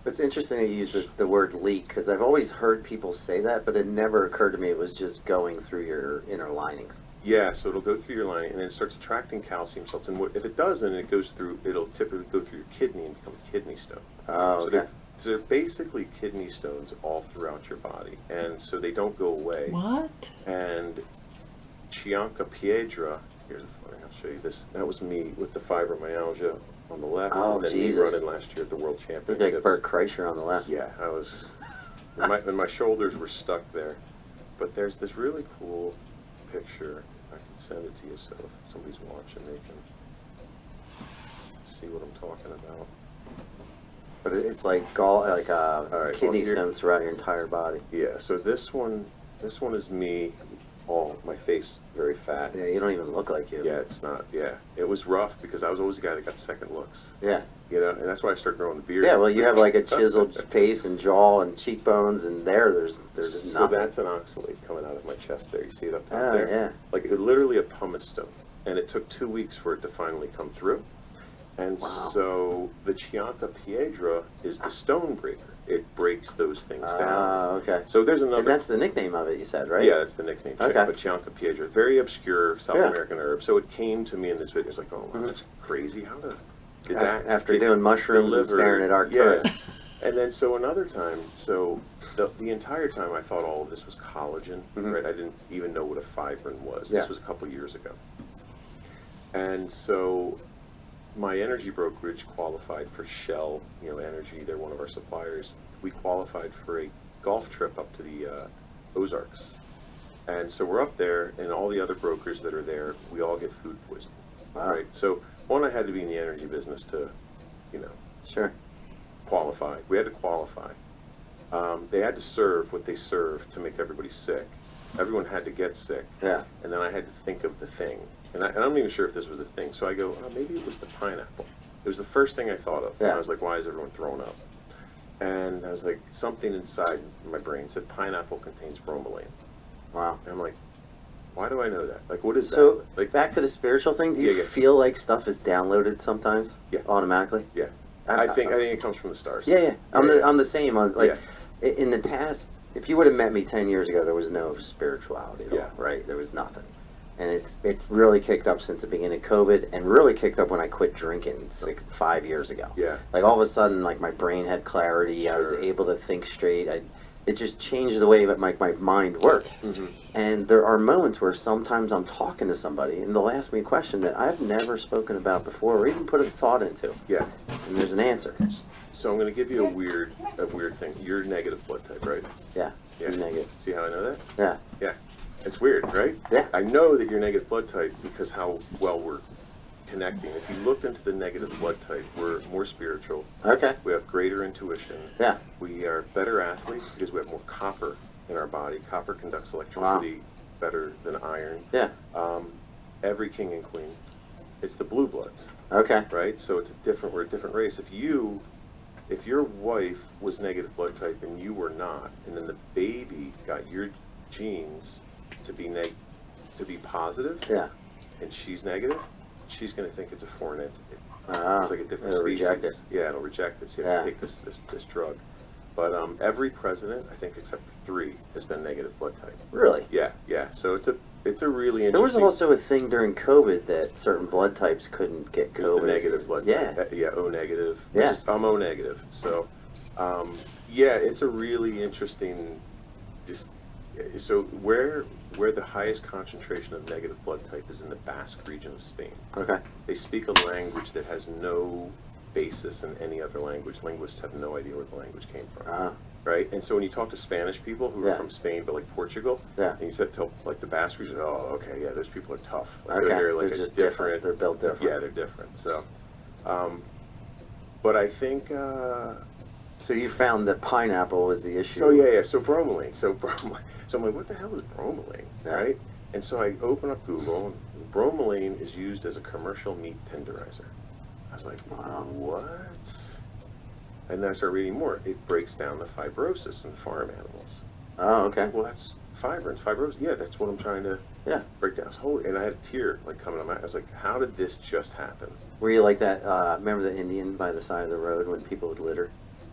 [SPEAKER 3] It's interesting that you use the word leak, because I've always heard people say that, but it never occurred to me it was just going through your inner linings.
[SPEAKER 2] Yeah, so it'll go through your lining, and then it starts attracting calcium salts. And if it doesn't, it goes through. It'll typically go through your kidney and become a kidney stone.
[SPEAKER 3] Oh,
[SPEAKER 2] So
[SPEAKER 3] okay.
[SPEAKER 2] they're basically kidney stones all throughout your body, and so they don't go away.
[SPEAKER 1] What?
[SPEAKER 2] And Chianca-Piedra, here's a funny, I'll show you this. That was me with the fibromyalgia on the left,
[SPEAKER 3] Oh,
[SPEAKER 2] and then
[SPEAKER 3] Jesus.
[SPEAKER 2] me running last year at the World
[SPEAKER 3] Look
[SPEAKER 2] Championships.
[SPEAKER 3] like Bert Kreischer on the left.
[SPEAKER 2] Yeah, I was. And my shoulders were stuck there. But there's this really cool picture. I can send it to you so if somebody's watching, they can see what I'm talking about.
[SPEAKER 3] But it's like
[SPEAKER 2] right,
[SPEAKER 3] kidney
[SPEAKER 2] well, here-
[SPEAKER 3] stones throughout your entire body.
[SPEAKER 2] Yeah, so this one is me, all my face very fat.
[SPEAKER 3] Yeah, you don't even look like you.
[SPEAKER 2] Yeah, it's not. Yeah, it was rough because I was always the guy that got second looks.
[SPEAKER 3] Yeah.
[SPEAKER 2] You know, and that's why I started growing the beard.
[SPEAKER 3] Yeah, well, you have like a chiseled face and jaw and cheekbones, and there's just
[SPEAKER 2] So
[SPEAKER 3] nothing.
[SPEAKER 2] that's an oxalate coming out of my chest there. You see it up top
[SPEAKER 3] Oh,
[SPEAKER 2] there?
[SPEAKER 3] yeah.
[SPEAKER 2] Like literally a pumice stone. And it took 2 weeks for it to finally come through. And
[SPEAKER 3] Wow.
[SPEAKER 2] so the Chianca-Piedra is the stone breaker. It breaks those things down.
[SPEAKER 3] Ah, okay.
[SPEAKER 2] So there's another.
[SPEAKER 3] And that's the nickname of it, you said, right?
[SPEAKER 2] Yeah, that's the nickname.
[SPEAKER 3] Okay.
[SPEAKER 2] But Chianca-Piedra, very obscure South
[SPEAKER 3] Yeah.
[SPEAKER 2] American herb. So it came to me in this video. It's like, oh,
[SPEAKER 3] Mhm.
[SPEAKER 2] that's crazy. How did
[SPEAKER 3] A-
[SPEAKER 2] that
[SPEAKER 3] after
[SPEAKER 2] get
[SPEAKER 3] doing mushrooms and
[SPEAKER 2] delivered?
[SPEAKER 3] staring at Arcturus.
[SPEAKER 2] Yeah. And then so another time, so the entire time I thought all of this was collagen,
[SPEAKER 3] Mhm.
[SPEAKER 2] right? I didn't even know what a fibrin was.
[SPEAKER 3] Yeah.
[SPEAKER 2] This was a couple years ago. And so my energy brokerage qualified for Shell, Energy. They're one of our suppliers. We qualified for a golf trip up to the Ozarks. And so we're up there, and all the other brokers that are there, we all get food poisoning.
[SPEAKER 3] Wow.
[SPEAKER 2] Right? So one, I had to be in the energy business to,
[SPEAKER 3] Sure.
[SPEAKER 2] qualify. We had to qualify. They had to serve what they served to make everybody sick. Everyone had to get sick.
[SPEAKER 3] Yeah.
[SPEAKER 2] And then I had to think of the thing. And I'm not even sure if this was a thing. So I go, oh, maybe it was the pineapple. It was the first thing I thought of. And
[SPEAKER 3] Yeah.
[SPEAKER 2] I was like, why is everyone throwing up? And I was like, something inside my brain said pineapple contains bromelain.
[SPEAKER 3] Wow.
[SPEAKER 2] And I'm like, why do I know that? Like, what is
[SPEAKER 3] So
[SPEAKER 2] that? Like,
[SPEAKER 3] back to the spiritual thing. Do you
[SPEAKER 2] Yeah, yeah.
[SPEAKER 3] feel like stuff is downloaded sometimes?
[SPEAKER 2] Yeah.
[SPEAKER 3] Automatically.
[SPEAKER 2] yeah. I think it comes from the stars.
[SPEAKER 3] Yeah, yeah. I'm
[SPEAKER 2] Yeah,
[SPEAKER 3] the
[SPEAKER 2] yeah.
[SPEAKER 3] I'm the same. In the past, if you would have met me 10 years ago, there was no spirituality at
[SPEAKER 2] Yeah.
[SPEAKER 3] all, right? There was nothing. And it's really kicked up since the beginning of COVID, and really kicked up when I quit drinking 5 years ago.
[SPEAKER 2] Yeah.
[SPEAKER 3] Like all of a sudden, like my brain had clarity. I was
[SPEAKER 2] Sure.
[SPEAKER 3] able to think straight. It just changed the way that my mind worked.
[SPEAKER 2] Mhm.
[SPEAKER 3] And there are moments where sometimes I'm talking to somebody and they'll ask me a question that I've never spoken about before or even put a thought into,
[SPEAKER 2] Yeah.
[SPEAKER 3] and there's an answer.
[SPEAKER 2] So I'm going to give you a weird thing. You're negative blood type, right?
[SPEAKER 3] Yeah.
[SPEAKER 2] Yeah.
[SPEAKER 3] I'm negative.
[SPEAKER 2] See how I know that?
[SPEAKER 3] Yeah.
[SPEAKER 2] Yeah. It's weird, right?
[SPEAKER 3] Yeah.
[SPEAKER 2] I know that you're negative blood type because how well we're connecting. If you looked into the negative blood type, we're more spiritual.
[SPEAKER 3] Okay.
[SPEAKER 2] We have greater intuition.
[SPEAKER 3] Yeah.
[SPEAKER 2] We are better athletes because we have more copper in our body. Copper conducts electricity better than iron.
[SPEAKER 3] Yeah.
[SPEAKER 2] Every king and queen, it's the blue bloods,
[SPEAKER 3] Okay.
[SPEAKER 2] right? So we're a different race. If your wife was negative blood type and you were not, and then the baby got your genes to be positive,
[SPEAKER 3] Yeah.
[SPEAKER 2] and she's negative, she's going to think it's a foreign entity.
[SPEAKER 3] Ah,
[SPEAKER 2] It's like a different
[SPEAKER 3] it'll
[SPEAKER 2] species.
[SPEAKER 3] reject it.
[SPEAKER 2] Yeah, it'll reject it. So you have to
[SPEAKER 3] Yeah.
[SPEAKER 2] take this drug. But every president, I think except for 3, has been negative blood type.
[SPEAKER 3] Really?
[SPEAKER 2] Yeah, yeah. So it's a really
[SPEAKER 3] There was
[SPEAKER 2] interesting.
[SPEAKER 3] also a thing during COVID that certain blood types couldn't get
[SPEAKER 2] It's
[SPEAKER 3] COVID.
[SPEAKER 2] the negative blood
[SPEAKER 3] Yeah.
[SPEAKER 2] type. Yeah, O negative.
[SPEAKER 3] Yeah.
[SPEAKER 2] I'm O negative. So, yeah, it's a really interesting. So where the highest concentration of negative blood type is in the Basque region of Spain.
[SPEAKER 3] Okay.
[SPEAKER 2] They speak a language that has no basis in any other language. Linguists have no idea where the language came from.
[SPEAKER 3] Ah.
[SPEAKER 2] Right? And so when you talk to Spanish people who
[SPEAKER 3] Yeah.
[SPEAKER 2] are from Spain, but like Portugal,
[SPEAKER 3] Yeah.
[SPEAKER 2] and you said tell like the Basque region, oh, okay, yeah, those people are tough. Like,
[SPEAKER 3] Okay.
[SPEAKER 2] they're like
[SPEAKER 3] They're
[SPEAKER 2] a
[SPEAKER 3] just different. They're built different.
[SPEAKER 2] Yeah, they're different. So, but I think.
[SPEAKER 3] So you found that pineapple was the issue.
[SPEAKER 2] So yeah. So bromelain. So I'm like, what the hell is bromelain,
[SPEAKER 3] Yeah.
[SPEAKER 2] right? And so I open up Google, and bromelain is used as a commercial meat tenderizer. I was like,
[SPEAKER 3] Wow.
[SPEAKER 2] what? And then I started reading more. It breaks down the fibrosis in farm animals.
[SPEAKER 3] Oh, okay.
[SPEAKER 2] Well, that's fibrosis. Yeah, that's what I'm trying to break down. So, and I had a tear like coming on my. I was like, how did this just happen?
[SPEAKER 3] Were you like that? Remember the Indian by the side of the road when people would litter?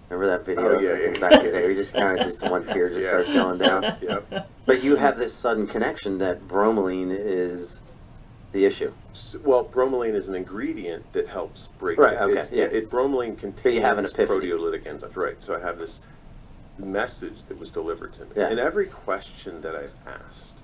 [SPEAKER 3] Remember that video?
[SPEAKER 2] Oh, yeah.
[SPEAKER 3] Back in the day, you just kind of just one tear just starts going down.
[SPEAKER 2] Yep.
[SPEAKER 3] But you have this sudden connection that bromelain is the issue.
[SPEAKER 2] Well, bromelain is an ingredient that helps break
[SPEAKER 3] Right,
[SPEAKER 2] it.
[SPEAKER 3] okay, yeah.
[SPEAKER 2] Bromelain contains
[SPEAKER 3] you have an epiphany.
[SPEAKER 2] proteolytic enzymes. Right. So I have this message that was delivered to me.
[SPEAKER 3] Yeah.
[SPEAKER 2] And every question that I've asked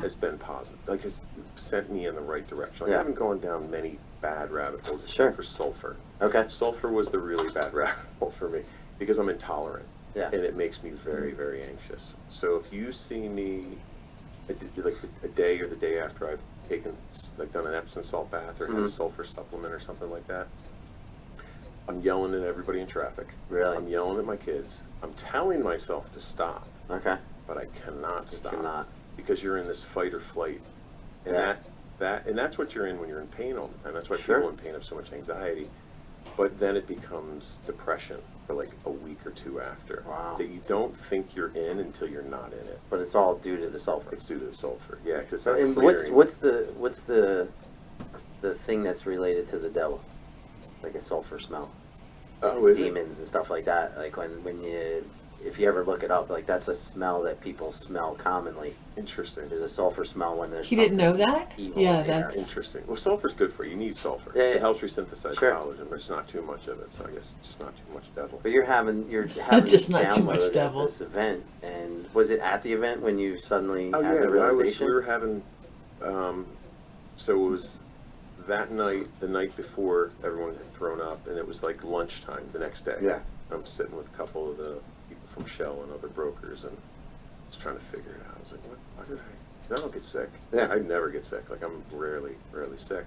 [SPEAKER 2] has been positive. Like, has sent me in the right direction. Like,
[SPEAKER 3] Yeah.
[SPEAKER 2] I haven't gone down many bad rabbit holes except
[SPEAKER 3] Sure.
[SPEAKER 2] for sulfur.
[SPEAKER 3] Okay.
[SPEAKER 2] Sulfur was the really bad rabbit hole for me because I'm intolerant.
[SPEAKER 3] Yeah.
[SPEAKER 2] And it makes me very, very anxious. So if you see me like a day or the day after I've taken, like, done an Epsom salt bath or had a sulfur supplement or something like that, I'm yelling at everybody in traffic.
[SPEAKER 3] Really?
[SPEAKER 2] I'm yelling at my kids. I'm telling myself to stop,
[SPEAKER 3] Okay.
[SPEAKER 2] but I cannot
[SPEAKER 3] You
[SPEAKER 2] stop
[SPEAKER 3] cannot.
[SPEAKER 2] because you're in this fight or flight, and
[SPEAKER 3] Yeah.
[SPEAKER 2] that's what you're in when you're in pain all the time. That's why
[SPEAKER 3] Sure.
[SPEAKER 2] people in pain have so much anxiety. But then it becomes depression for like a week or two after.
[SPEAKER 3] Wow.
[SPEAKER 2] That you don't think you're in until you're not in it.
[SPEAKER 3] But it's all due to the sulfur.
[SPEAKER 2] It's due to the sulfur. Yeah, because it's
[SPEAKER 3] So,
[SPEAKER 2] not
[SPEAKER 3] and
[SPEAKER 2] clearing.
[SPEAKER 3] what's the thing that's related to the devil? Like a sulfur smell.
[SPEAKER 2] Oh, is it?
[SPEAKER 3] Demons and stuff like that. Like when you, if you ever look it up, like that's a smell that people smell commonly.
[SPEAKER 2] Interesting.
[SPEAKER 3] There's a sulfur smell when there's.
[SPEAKER 1] He didn't know
[SPEAKER 3] something
[SPEAKER 1] that?
[SPEAKER 3] evil
[SPEAKER 1] Yeah,
[SPEAKER 3] in the air.
[SPEAKER 1] that's
[SPEAKER 2] Interesting. Well, sulfur's good for you. You need sulfur.
[SPEAKER 3] Yeah, yeah.
[SPEAKER 2] It helps resynthesize
[SPEAKER 3] Sure.
[SPEAKER 2] collagen. There's not too much of it, so I guess it's just not too much devil.
[SPEAKER 3] But you're having
[SPEAKER 1] Just not too much
[SPEAKER 3] download at
[SPEAKER 1] devil.
[SPEAKER 3] this event, and was it at the event when you suddenly
[SPEAKER 2] Oh
[SPEAKER 3] had
[SPEAKER 2] yeah,
[SPEAKER 3] the realization?
[SPEAKER 2] we were having. So it was that night, the night before everyone had thrown up, and it was like lunchtime the next day.
[SPEAKER 3] Yeah.
[SPEAKER 2] I'm sitting with a couple of the people from Shell and other brokers, and just trying to figure it out. I was like, why did I don't get sick.
[SPEAKER 3] Yeah.
[SPEAKER 2] I never get sick. Like, I'm rarely sick.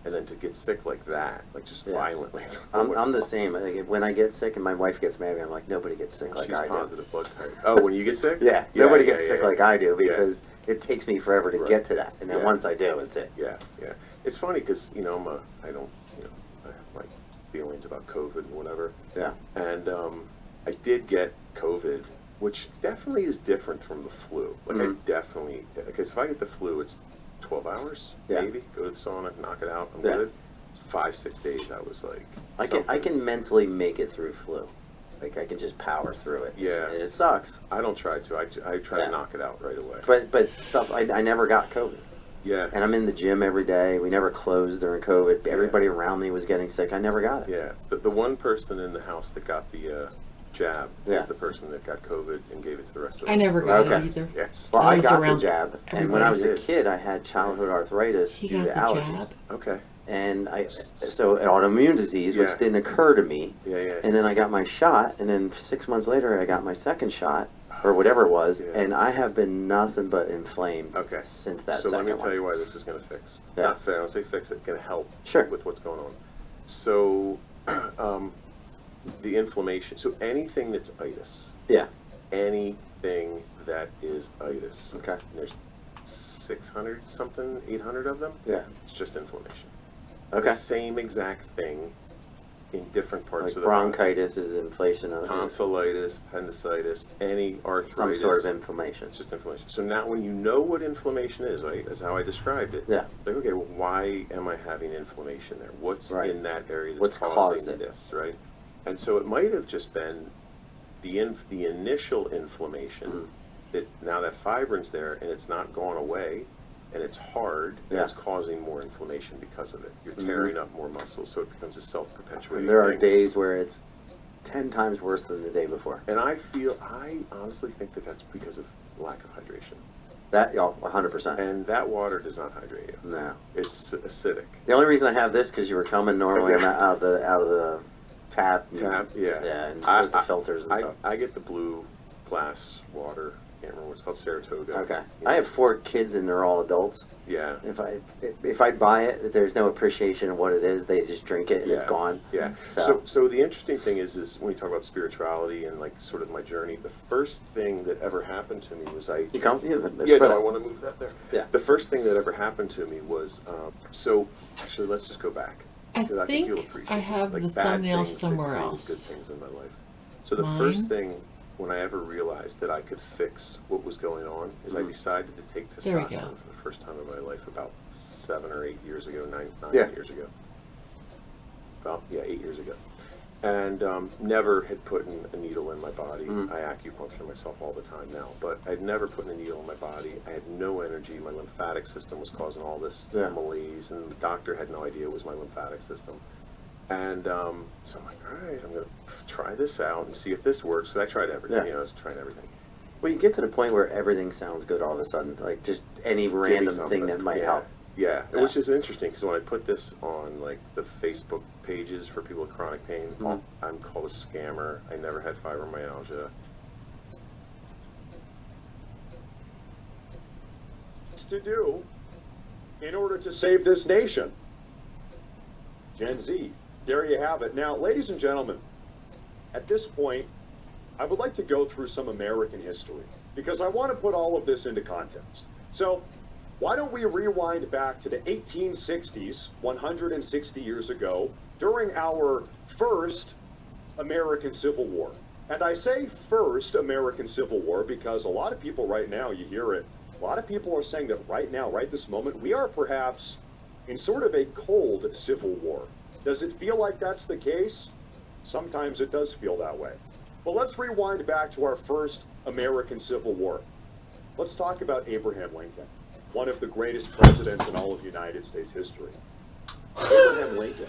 [SPEAKER 2] And then to get sick like that, like just
[SPEAKER 3] Yeah.
[SPEAKER 2] violently.
[SPEAKER 3] I'm the same. Like, when I get sick and my wife gets mad at me, I'm like, nobody gets sick like
[SPEAKER 2] She's
[SPEAKER 3] I do.
[SPEAKER 2] positive blood type. Oh, when you get sick?
[SPEAKER 3] Yeah, nobody gets
[SPEAKER 2] yeah,
[SPEAKER 3] sick
[SPEAKER 2] yeah.
[SPEAKER 3] like I do because it takes me forever to
[SPEAKER 2] Right.
[SPEAKER 3] get to that, and then
[SPEAKER 2] Yeah.
[SPEAKER 3] once I do, it's it.
[SPEAKER 2] Yeah, yeah. It's funny because, I don't, I have my feelings about COVID and whatever.
[SPEAKER 3] Yeah.
[SPEAKER 2] And I did get COVID, which definitely is different from the flu. Like, I definitely, because if I get the flu, it's 12 hours,
[SPEAKER 3] Yeah.
[SPEAKER 2] maybe. Go to the sauna, knock it out, I'm
[SPEAKER 3] Yeah.
[SPEAKER 2] good. 5-6 days, I was like,
[SPEAKER 3] I
[SPEAKER 2] something.
[SPEAKER 3] can mentally make it through flu. Like I can just power through it.
[SPEAKER 2] Yeah.
[SPEAKER 3] It sucks,
[SPEAKER 2] I don't try to. I try
[SPEAKER 3] Yeah.
[SPEAKER 2] to knock it out right away.
[SPEAKER 3] but stuff. I never got COVID,
[SPEAKER 2] Yeah.
[SPEAKER 3] and I'm in the gym every day. We never closed during COVID. Everybody around me was getting sick. I never got it.
[SPEAKER 2] Yeah, the one person in the house that got the jab
[SPEAKER 3] Yeah.
[SPEAKER 2] is the person that got COVID and gave it to the rest of us.
[SPEAKER 1] I never got
[SPEAKER 3] Okay.
[SPEAKER 1] it either.
[SPEAKER 2] Yes.
[SPEAKER 3] Well,
[SPEAKER 1] I
[SPEAKER 3] I
[SPEAKER 1] was
[SPEAKER 3] got the
[SPEAKER 1] around
[SPEAKER 3] jab, and when I was a
[SPEAKER 2] everybody.
[SPEAKER 3] kid, I had childhood arthritis
[SPEAKER 1] He
[SPEAKER 3] due
[SPEAKER 1] got
[SPEAKER 3] to
[SPEAKER 1] the
[SPEAKER 3] allergies,
[SPEAKER 1] jab.
[SPEAKER 2] Okay.
[SPEAKER 3] and so an autoimmune disease, which
[SPEAKER 2] Yeah.
[SPEAKER 3] didn't occur to me.
[SPEAKER 2] Yeah, yeah.
[SPEAKER 3] And then I got my shot, and then 6 months later, I got my second shot, or whatever it was,
[SPEAKER 2] Yeah.
[SPEAKER 3] and I have been nothing but inflamed
[SPEAKER 2] Okay.
[SPEAKER 3] since that
[SPEAKER 2] So let
[SPEAKER 3] second
[SPEAKER 2] me
[SPEAKER 3] one.
[SPEAKER 2] tell you why this is going to fix.
[SPEAKER 3] Yeah.
[SPEAKER 2] Not fair. I don't say fix it. Going to help.
[SPEAKER 3] Sure.
[SPEAKER 2] With what's going on. So, the inflammation. So anything that's itis.
[SPEAKER 3] Yeah.
[SPEAKER 2] Anything that is itis.
[SPEAKER 3] Okay.
[SPEAKER 2] And there's 600 something, 800 of them.
[SPEAKER 3] Yeah.
[SPEAKER 2] It's just inflammation.
[SPEAKER 3] Okay.
[SPEAKER 2] The same exact thing in different parts
[SPEAKER 3] Like
[SPEAKER 2] of the body.
[SPEAKER 3] bronchitis is inflation of
[SPEAKER 2] Tonsillitis, appendicitis, any arthritis.
[SPEAKER 3] some sort of inflammation.
[SPEAKER 2] It's just inflammation. So now when you know what inflammation is, right, that's how I described it.
[SPEAKER 3] Yeah.
[SPEAKER 2] Like, okay, well, why am I having inflammation there? What's
[SPEAKER 3] Right.
[SPEAKER 2] in that area that's
[SPEAKER 3] What's
[SPEAKER 2] causing
[SPEAKER 3] caused it?
[SPEAKER 2] this, right? And so it might have just been the initial inflammation
[SPEAKER 3] Mhm.
[SPEAKER 2] that now that fibrin's there and it's not gone away and it's hard and
[SPEAKER 3] Yeah.
[SPEAKER 2] it's causing more inflammation because of it. You're tearing up more muscles, so it becomes a self-perpetuating
[SPEAKER 3] And there are
[SPEAKER 2] thing.
[SPEAKER 3] days where it's 10 times worse than the day before.
[SPEAKER 2] And I honestly think that that's because of lack of hydration.
[SPEAKER 3] That, 100%.
[SPEAKER 2] And that water does not hydrate you.
[SPEAKER 3] No.
[SPEAKER 2] It's acidic.
[SPEAKER 3] The only reason I have this because you were coming normally
[SPEAKER 2] Okay.
[SPEAKER 3] out of the tap.
[SPEAKER 2] Tap, yeah.
[SPEAKER 3] Yeah, and
[SPEAKER 2] I-
[SPEAKER 3] with the filters and stuff.
[SPEAKER 2] I get the blue glass water. I can't remember what it's called, Saratoga.
[SPEAKER 3] Okay.
[SPEAKER 2] You
[SPEAKER 3] I
[SPEAKER 2] know?
[SPEAKER 3] have 4 kids and they're all adults.
[SPEAKER 2] Yeah.
[SPEAKER 3] If I buy it, there's no appreciation of what it is. They just drink it and it's
[SPEAKER 2] Yeah.
[SPEAKER 3] gone.
[SPEAKER 2] Yeah.
[SPEAKER 3] So-
[SPEAKER 2] So the interesting thing is when you talk about spirituality and like sort of my journey, the first thing that ever happened to me was
[SPEAKER 3] You come? Yeah,
[SPEAKER 2] Yeah, no, I want to move that there.
[SPEAKER 3] Yeah.
[SPEAKER 2] The first thing that ever happened to me was, so actually, let's just go back.
[SPEAKER 1] I
[SPEAKER 2] 'cause
[SPEAKER 1] think
[SPEAKER 2] you'll appreciate
[SPEAKER 1] I
[SPEAKER 2] this,
[SPEAKER 1] have
[SPEAKER 2] like
[SPEAKER 1] the
[SPEAKER 2] bad
[SPEAKER 1] thumbnail
[SPEAKER 2] things that
[SPEAKER 1] somewhere
[SPEAKER 2] create
[SPEAKER 1] else.
[SPEAKER 2] Good things in my life. So the
[SPEAKER 1] Mine?
[SPEAKER 2] first thing when I ever realized that I could fix what was going on is I decided to take
[SPEAKER 1] There we
[SPEAKER 2] testosterone
[SPEAKER 1] go.
[SPEAKER 2] for the first time in my life about 7 or 8 years ago, nine
[SPEAKER 3] Yeah.
[SPEAKER 2] years ago. About, 8 years ago. And never had put a needle in my body. I acupuncture myself all the time now, but I'd never put a needle in my body. I had no energy. My lymphatic system was causing all this malaise, and the doctor had no idea it was my lymphatic system. And so I'm like, all right, I'm going to try this out and see if this works. So I tried everything.
[SPEAKER 3] Yeah.
[SPEAKER 2] I was trying everything.
[SPEAKER 3] Well, you get to the point where everything sounds good all of a sudden, like just any
[SPEAKER 2] Give me
[SPEAKER 3] random
[SPEAKER 2] something
[SPEAKER 3] thing that might
[SPEAKER 2] yeah.
[SPEAKER 3] help.
[SPEAKER 2] Yeah,
[SPEAKER 3] Yeah.
[SPEAKER 2] which is interesting because when I put this on like the Facebook pages for people with chronic pain, I'm called a scammer. I never had fibromyalgia.
[SPEAKER 4] To do in order to save this nation. Gen Z, there you have it. Now, ladies and gentlemen, at this point, I would like to go through some American history because I want to put all of this into context. So, why don't we rewind back to the 1860s, 160 years ago, during our first American Civil War. And I say first American Civil War because a lot of people right now, you hear it, a lot of people are saying that right now, right this moment, we are perhaps in sort of a cold civil war. Does it feel like that's the case? Sometimes it does feel that way. But let's rewind back to our first American Civil War. Let's talk about Abraham Lincoln, one of the greatest presidents in all of United States history. Abraham Lincoln,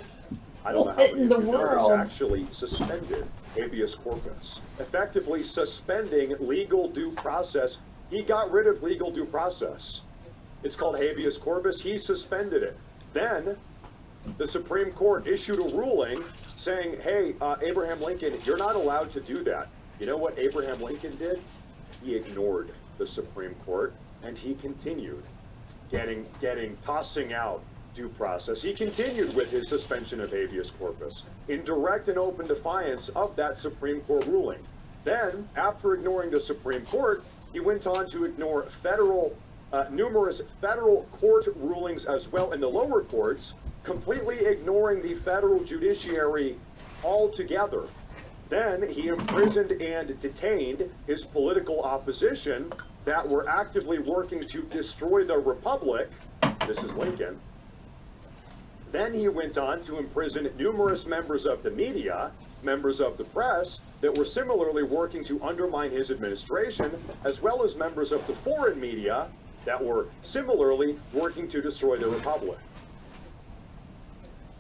[SPEAKER 4] I don't know how
[SPEAKER 1] What
[SPEAKER 4] many
[SPEAKER 1] in the
[SPEAKER 4] of you know,
[SPEAKER 1] world?
[SPEAKER 4] actually suspended habeas corpus, effectively suspending legal due process. He got rid of legal due process. It's called habeas corpus. He suspended it. Then the Supreme Court issued a ruling saying, hey, Abraham Lincoln, you're not allowed to do that. You know what Abraham Lincoln did? He ignored the Supreme Court and he continued tossing out due process. He continued with his suspension of habeas corpus in direct and open defiance of that Supreme Court ruling. Then, after ignoring the Supreme Court, he went on to ignore numerous federal court rulings as well in the lower courts, completely ignoring the federal judiciary altogether. Then he imprisoned and detained his political opposition that were actively working to destroy the republic. This is Lincoln. Then he went on to imprison numerous members of the media, members of the press, that were similarly working to undermine his administration, as well as members of the foreign media that were similarly working to destroy the republic.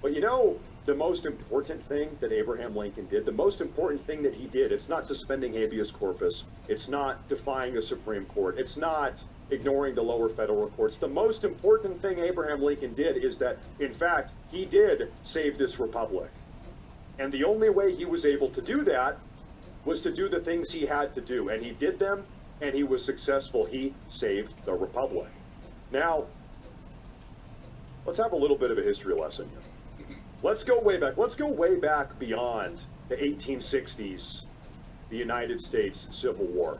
[SPEAKER 4] But you know, the most important thing that Abraham Lincoln did, the most important thing that he did, it's not suspending habeas corpus, it's not defying the Supreme Court, it's not ignoring the lower federal courts. The most important thing Abraham Lincoln did is that, in fact, he did save this republic. And the only way he was able to do that was to do the things he had to do. And he did them, and he was successful. He saved the republic. Now, let's have a little bit of a history lesson here. Let's go way back. Let's go way back beyond the 1860s, the United States Civil War.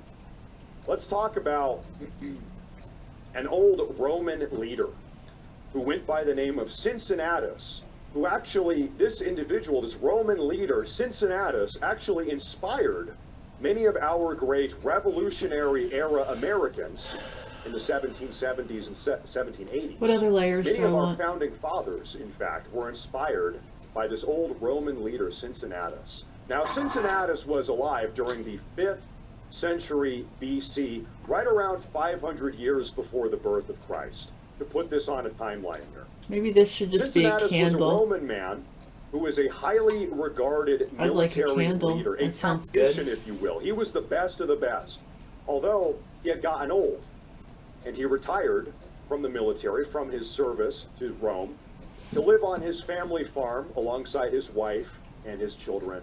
[SPEAKER 4] Let's talk about an old Roman leader who went by the name of Cincinnatus, who actually, this individual, this Roman leader, Cincinnatus, actually inspired many of our great Revolutionary era Americans in the 1770s and 1780s.
[SPEAKER 1] What other layers
[SPEAKER 4] Many
[SPEAKER 1] do I
[SPEAKER 4] of our
[SPEAKER 1] want?
[SPEAKER 4] founding fathers, in fact, were inspired by this old Roman leader, Cincinnatus. Now, Cincinnatus was alive during the 5th century BC, right around 500 years before the birth of Christ, to put this on a timeline here.
[SPEAKER 1] Maybe this should just be a
[SPEAKER 4] Cincinnatus was a
[SPEAKER 1] candle.
[SPEAKER 4] Roman man who was a highly regarded
[SPEAKER 1] I'd like a
[SPEAKER 4] military
[SPEAKER 1] candle.
[SPEAKER 4] leader, a
[SPEAKER 1] That sounds good.
[SPEAKER 4] tactician, if you will. He was the best of the best, although he had gotten old, and he retired from the military, from his service to Rome, to live on his family farm alongside his wife and his children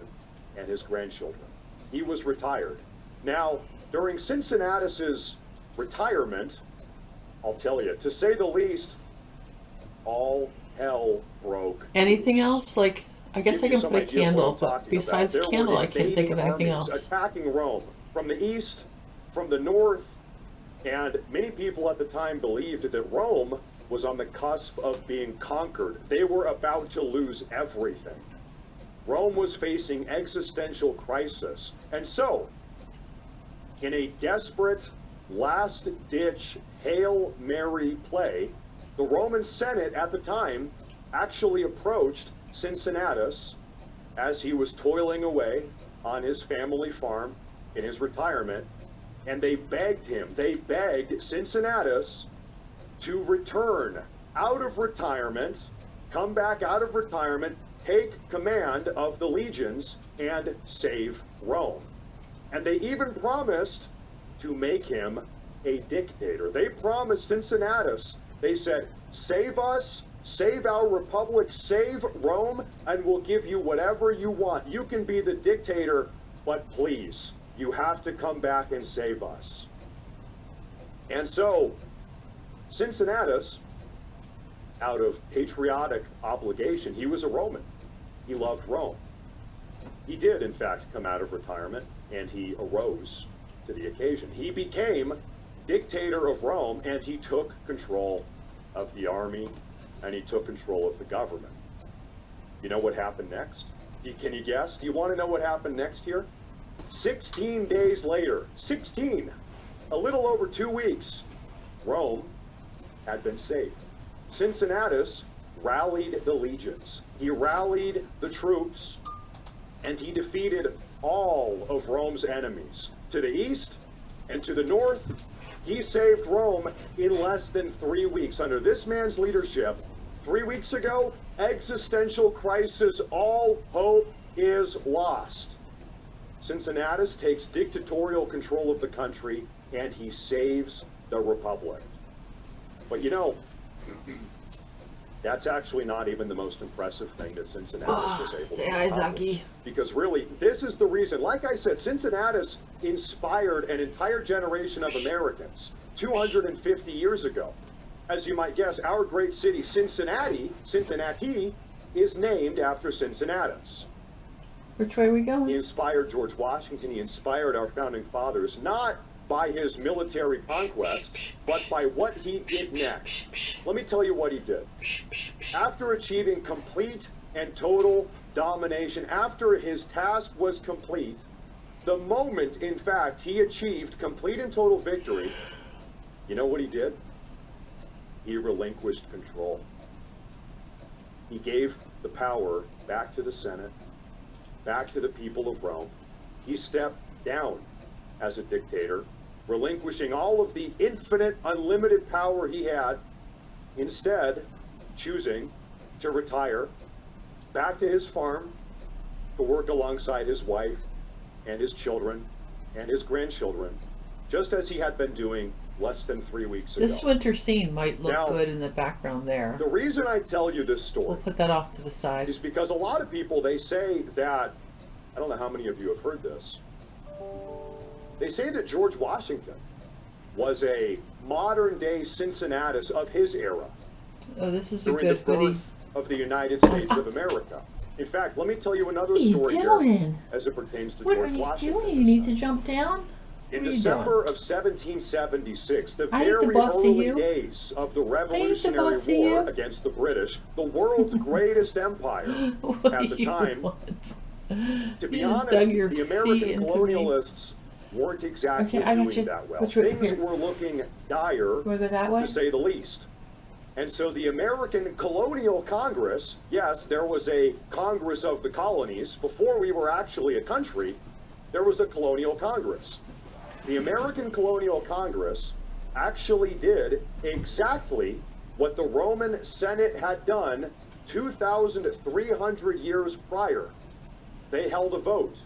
[SPEAKER 4] and his grandchildren. He was retired. Now, during Cincinnatus's retirement, I'll tell you, to say the least, all hell broke.
[SPEAKER 1] Anything else? Like, I guess I
[SPEAKER 4] Give you
[SPEAKER 1] can
[SPEAKER 4] some
[SPEAKER 1] put a
[SPEAKER 4] idea of what
[SPEAKER 1] candle,
[SPEAKER 4] I'm
[SPEAKER 1] but
[SPEAKER 4] talking
[SPEAKER 1] besides
[SPEAKER 4] about.
[SPEAKER 1] a
[SPEAKER 4] There
[SPEAKER 1] candle,
[SPEAKER 4] were
[SPEAKER 1] I can't think of
[SPEAKER 4] invading
[SPEAKER 1] anything
[SPEAKER 4] armies
[SPEAKER 1] else.
[SPEAKER 4] attacking Rome from the east, from the north, and many people at the time believed that Rome was on the cusp of being conquered. They were about to lose everything. Rome was facing existential crisis. And so, in a desperate, last-ditch Hail Mary play, the Roman Senate at the time actually approached Cincinnatus as he was toiling away on his family farm in his retirement, and they begged Cincinnatus to return out of retirement, come back out of retirement, take command of the legions, and save Rome. And they even promised to make him a dictator. They promised Cincinnatus, they said, save us, save our republic, save Rome, and we'll give you whatever you want. You can be the dictator, but please, you have to come back and save us. And so, Cincinnatus, out of patriotic obligation, he was a Roman. He loved Rome. He did, in fact, come out of retirement, and he arose to the occasion. He became dictator of Rome, and he took control of the army, and he took control of the government. You know what happened next? Can you guess? Do you want to know what happened next here? 16 days later, 16, a little over 2 weeks, Rome had been saved. Cincinnatus rallied the legions. He rallied the troops, and he defeated all of Rome's enemies. To the east and to the north, he saved Rome in less than 3 weeks. Under this man's leadership, 3 weeks ago, existential crisis, all hope is lost. Cincinnatus takes dictatorial control of the country, and he saves the republic. But you know, that's actually not even the most impressive thing that Cincinnatus was able to accomplish. Because really, this is the reason. Like I said, Cincinnatus inspired an entire generation of Americans 250 years ago. As you might guess, our great city, Cincinnati, is named after Cincinnatus.
[SPEAKER 1] Which way are we
[SPEAKER 4] He
[SPEAKER 1] going?
[SPEAKER 4] inspired George Washington. He inspired our founding fathers, not by his military conquests, but by what he did next. Let me tell you what he did. After achieving complete and total domination, after his task was complete, the moment, in fact, he achieved complete and total victory, you know what he did? He relinquished control. He gave the power back to the Senate, back to the people of Rome. He stepped down as a dictator, relinquishing all of the infinite, unlimited power he had, instead choosing to retire back to his farm to work alongside his wife and his children and his grandchildren, just as he had been doing less than 3 weeks ago.
[SPEAKER 1] This winter scene might look
[SPEAKER 4] Now,
[SPEAKER 1] good in the background there.
[SPEAKER 4] The reason I tell you this
[SPEAKER 1] We'll
[SPEAKER 4] story
[SPEAKER 1] put that off to the side.
[SPEAKER 4] is because a lot of people, they say that, I don't know how many of you have heard this, they say that George Washington was a modern-day Cincinnatus of his era
[SPEAKER 1] Oh, this is a
[SPEAKER 4] during the
[SPEAKER 1] good hoodie.
[SPEAKER 4] birth of the United States of America. In fact, let me tell you another
[SPEAKER 1] What are you
[SPEAKER 4] story here
[SPEAKER 1] doing?
[SPEAKER 4] as it pertains to
[SPEAKER 1] What are
[SPEAKER 4] George
[SPEAKER 1] you
[SPEAKER 4] Washington.
[SPEAKER 1] doing? You need to jump down?
[SPEAKER 4] In
[SPEAKER 1] What are you
[SPEAKER 4] December of 1776, the
[SPEAKER 1] I ain't the
[SPEAKER 4] very
[SPEAKER 1] boss of
[SPEAKER 4] early
[SPEAKER 1] you.
[SPEAKER 4] days of the
[SPEAKER 1] the
[SPEAKER 4] Revolutionary
[SPEAKER 1] boss of
[SPEAKER 4] War
[SPEAKER 1] you.
[SPEAKER 4] against the British, the world's greatest empire
[SPEAKER 1] What
[SPEAKER 4] at
[SPEAKER 1] do
[SPEAKER 4] the
[SPEAKER 1] you
[SPEAKER 4] time,
[SPEAKER 1] want?
[SPEAKER 4] to be
[SPEAKER 1] You just
[SPEAKER 4] honest,
[SPEAKER 1] dug your
[SPEAKER 4] the
[SPEAKER 1] feet
[SPEAKER 4] American
[SPEAKER 1] into me.
[SPEAKER 4] colonialists weren't exactly
[SPEAKER 1] Okay, I got
[SPEAKER 4] doing
[SPEAKER 1] you.
[SPEAKER 4] that well.
[SPEAKER 1] Which way?
[SPEAKER 4] Things
[SPEAKER 1] Here.
[SPEAKER 4] were looking dire,
[SPEAKER 1] Wanna go that way?
[SPEAKER 4] to say the least. And so the American Colonial Congress, yes, there was a Congress of the Colonies. Before we were actually a country, there was a Colonial Congress. The American Colonial Congress actually did exactly what the Roman Senate had done 2,300 years prior. They held a vote,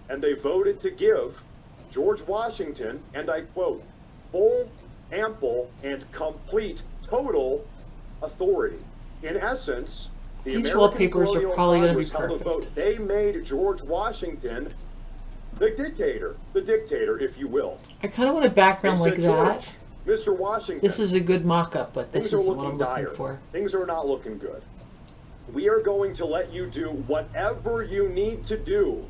[SPEAKER 4] and they voted to give George Washington, and I quote, full, ample, and complete total authority. In essence, the
[SPEAKER 1] These
[SPEAKER 4] American
[SPEAKER 1] wallpapers are
[SPEAKER 4] Colonial
[SPEAKER 1] probably gonna be
[SPEAKER 4] Congress held a
[SPEAKER 1] perfect.
[SPEAKER 4] vote. They made George Washington the dictator, if you will.
[SPEAKER 1] I kind of want a background
[SPEAKER 4] They
[SPEAKER 1] like
[SPEAKER 4] said,
[SPEAKER 1] that.
[SPEAKER 4] George, Mr. Washington,
[SPEAKER 1] This is a good mock-up, but this
[SPEAKER 4] things are
[SPEAKER 1] isn't what
[SPEAKER 4] looking
[SPEAKER 1] I'm looking
[SPEAKER 4] dire.
[SPEAKER 1] for.
[SPEAKER 4] Things are not looking good. We are going to let you do whatever you need to do.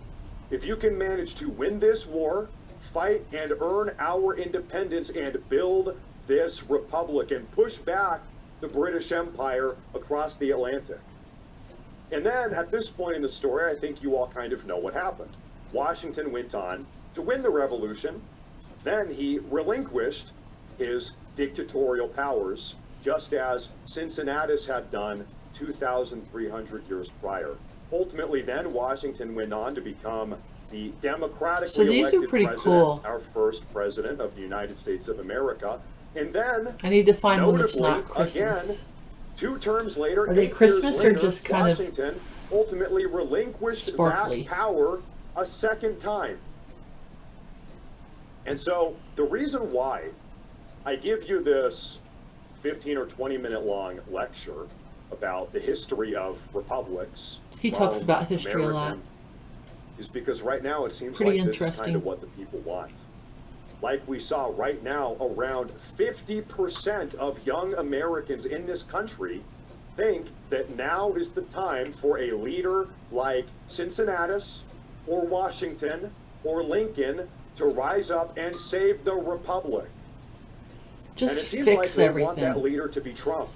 [SPEAKER 4] If you can manage to win this war, fight and earn our independence and build this republic and push back the British Empire across the Atlantic. And then at this point in the story, I think you all kind of know what happened. Washington went on to win the revolution, Then he relinquished his dictatorial powers, just as Cincinnatus had done 2,300 years prior. Ultimately, then Washington went on to become the democratically
[SPEAKER 1] So these are
[SPEAKER 4] elected
[SPEAKER 1] pretty
[SPEAKER 4] president,
[SPEAKER 1] cool.
[SPEAKER 4] our first president of the United States of America. And then,
[SPEAKER 1] I need to find one that's
[SPEAKER 4] notably,
[SPEAKER 1] not Christmas.
[SPEAKER 4] again, 2 terms later,
[SPEAKER 1] Are they
[SPEAKER 4] 8
[SPEAKER 1] Christmas
[SPEAKER 4] years
[SPEAKER 1] or
[SPEAKER 4] later,
[SPEAKER 1] just kind of
[SPEAKER 4] Washington ultimately relinquished
[SPEAKER 1] sparkly?
[SPEAKER 4] that power a second time. And so the reason why I give you this 15 or 20 minute long lecture about the history of republics.
[SPEAKER 1] He talks
[SPEAKER 4] Rome,
[SPEAKER 1] about history a lot.
[SPEAKER 4] American, is because right now it seems
[SPEAKER 1] Pretty
[SPEAKER 4] like this is kind
[SPEAKER 1] interesting.
[SPEAKER 4] of what the people want. Like we saw right now, around 50% of young Americans in this country think that now is the time for a leader like Cincinnatus or Washington or Lincoln to rise up and save the republic. And it
[SPEAKER 1] Just
[SPEAKER 4] seems
[SPEAKER 1] fix
[SPEAKER 4] like they want that
[SPEAKER 1] everything.
[SPEAKER 4] leader to be Trump.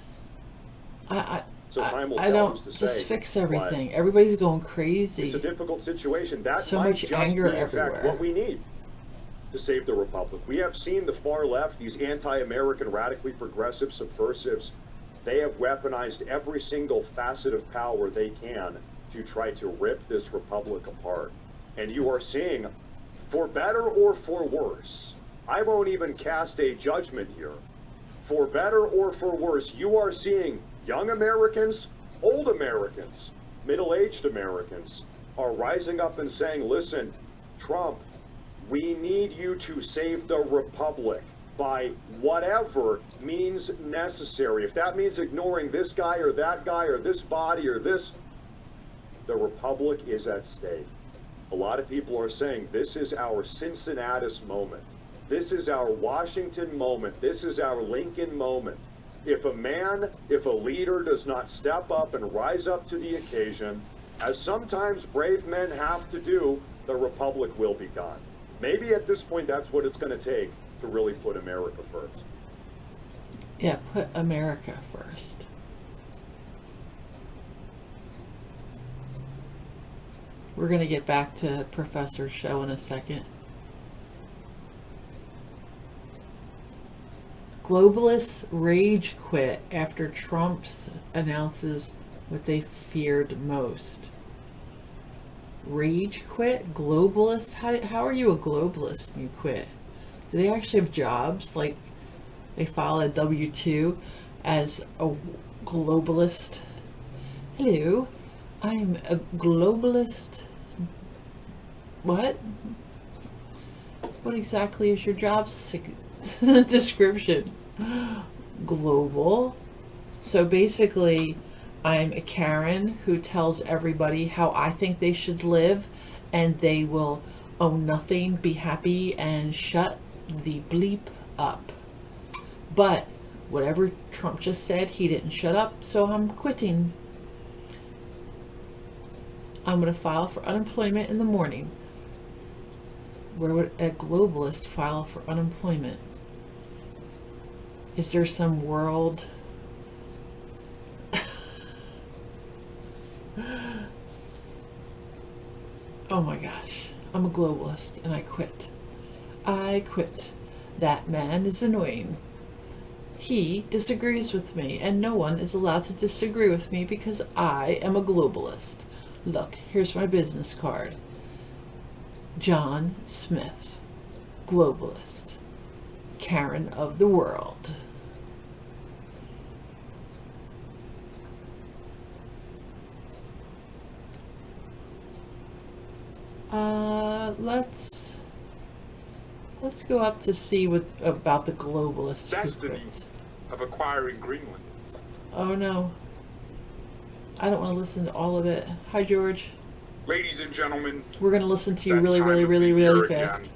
[SPEAKER 4] So time will
[SPEAKER 1] I
[SPEAKER 4] tell who's
[SPEAKER 1] don't
[SPEAKER 4] to
[SPEAKER 1] just
[SPEAKER 4] say,
[SPEAKER 1] fix
[SPEAKER 4] but
[SPEAKER 1] everything. Everybody's going
[SPEAKER 4] It's a
[SPEAKER 1] crazy.
[SPEAKER 4] difficult situation. That
[SPEAKER 1] So
[SPEAKER 4] might
[SPEAKER 1] much
[SPEAKER 4] just
[SPEAKER 1] anger
[SPEAKER 4] be, in
[SPEAKER 1] everywhere.
[SPEAKER 4] fact, what we need to save the republic. We have seen the far left, these anti-American, radically progressive subversives. They have weaponized every single facet of power they can to try to rip this republic apart. And you are seeing, for better or for worse, I won't even cast a judgment here. For better or for worse, you are seeing young Americans, old Americans, middle-aged Americans are rising up and saying, listen, Trump, we need you to save the republic by whatever means necessary. If that means ignoring this guy or that guy or this body or this, the republic is at stake. A lot of people are saying this is our Cincinnatus moment. This is our Washington moment. This is our Lincoln moment. If a leader does not step up and rise up to the occasion, as sometimes brave men have to do, the republic will be gone. Maybe at this point that's what it's going to take to really put America first.
[SPEAKER 1] Yeah, put America first. We're going to get back to Professor's show in a second. Globalists rage quit after Trump announces what they feared most. Rage quit? Globalists? How are you a globalist and you quit? Do they actually have jobs? Like they file a W-2 as a globalist? Hello, I'm a globalist. What? What exactly is your job description? Global. So basically, I'm a Karen who tells everybody how I think they should live, and they will own nothing, be happy, and shut the bleep up. But whatever Trump just said, he didn't shut up, so I'm quitting. I'm going to file for unemployment in the morning. Where would a globalist file for unemployment? Is there some world? Oh my gosh, I'm a globalist and I quit. I quit. That man is annoying. He disagrees with me, and no one is allowed to disagree with me because I am a globalist. Look, here's my business card. John Smith, globalist, Karen of the world. Let's go up to see what about the globalist who
[SPEAKER 5] Destiny
[SPEAKER 1] quits.
[SPEAKER 5] of acquiring Greenland.
[SPEAKER 1] Oh no, I don't want to listen to all of it. Hi George,
[SPEAKER 5] Ladies and gentlemen,
[SPEAKER 1] we're gonna listen to you
[SPEAKER 5] that
[SPEAKER 1] really,
[SPEAKER 5] time
[SPEAKER 1] really,
[SPEAKER 5] of
[SPEAKER 1] really,
[SPEAKER 5] the
[SPEAKER 1] really
[SPEAKER 5] year
[SPEAKER 1] fast.
[SPEAKER 5] again,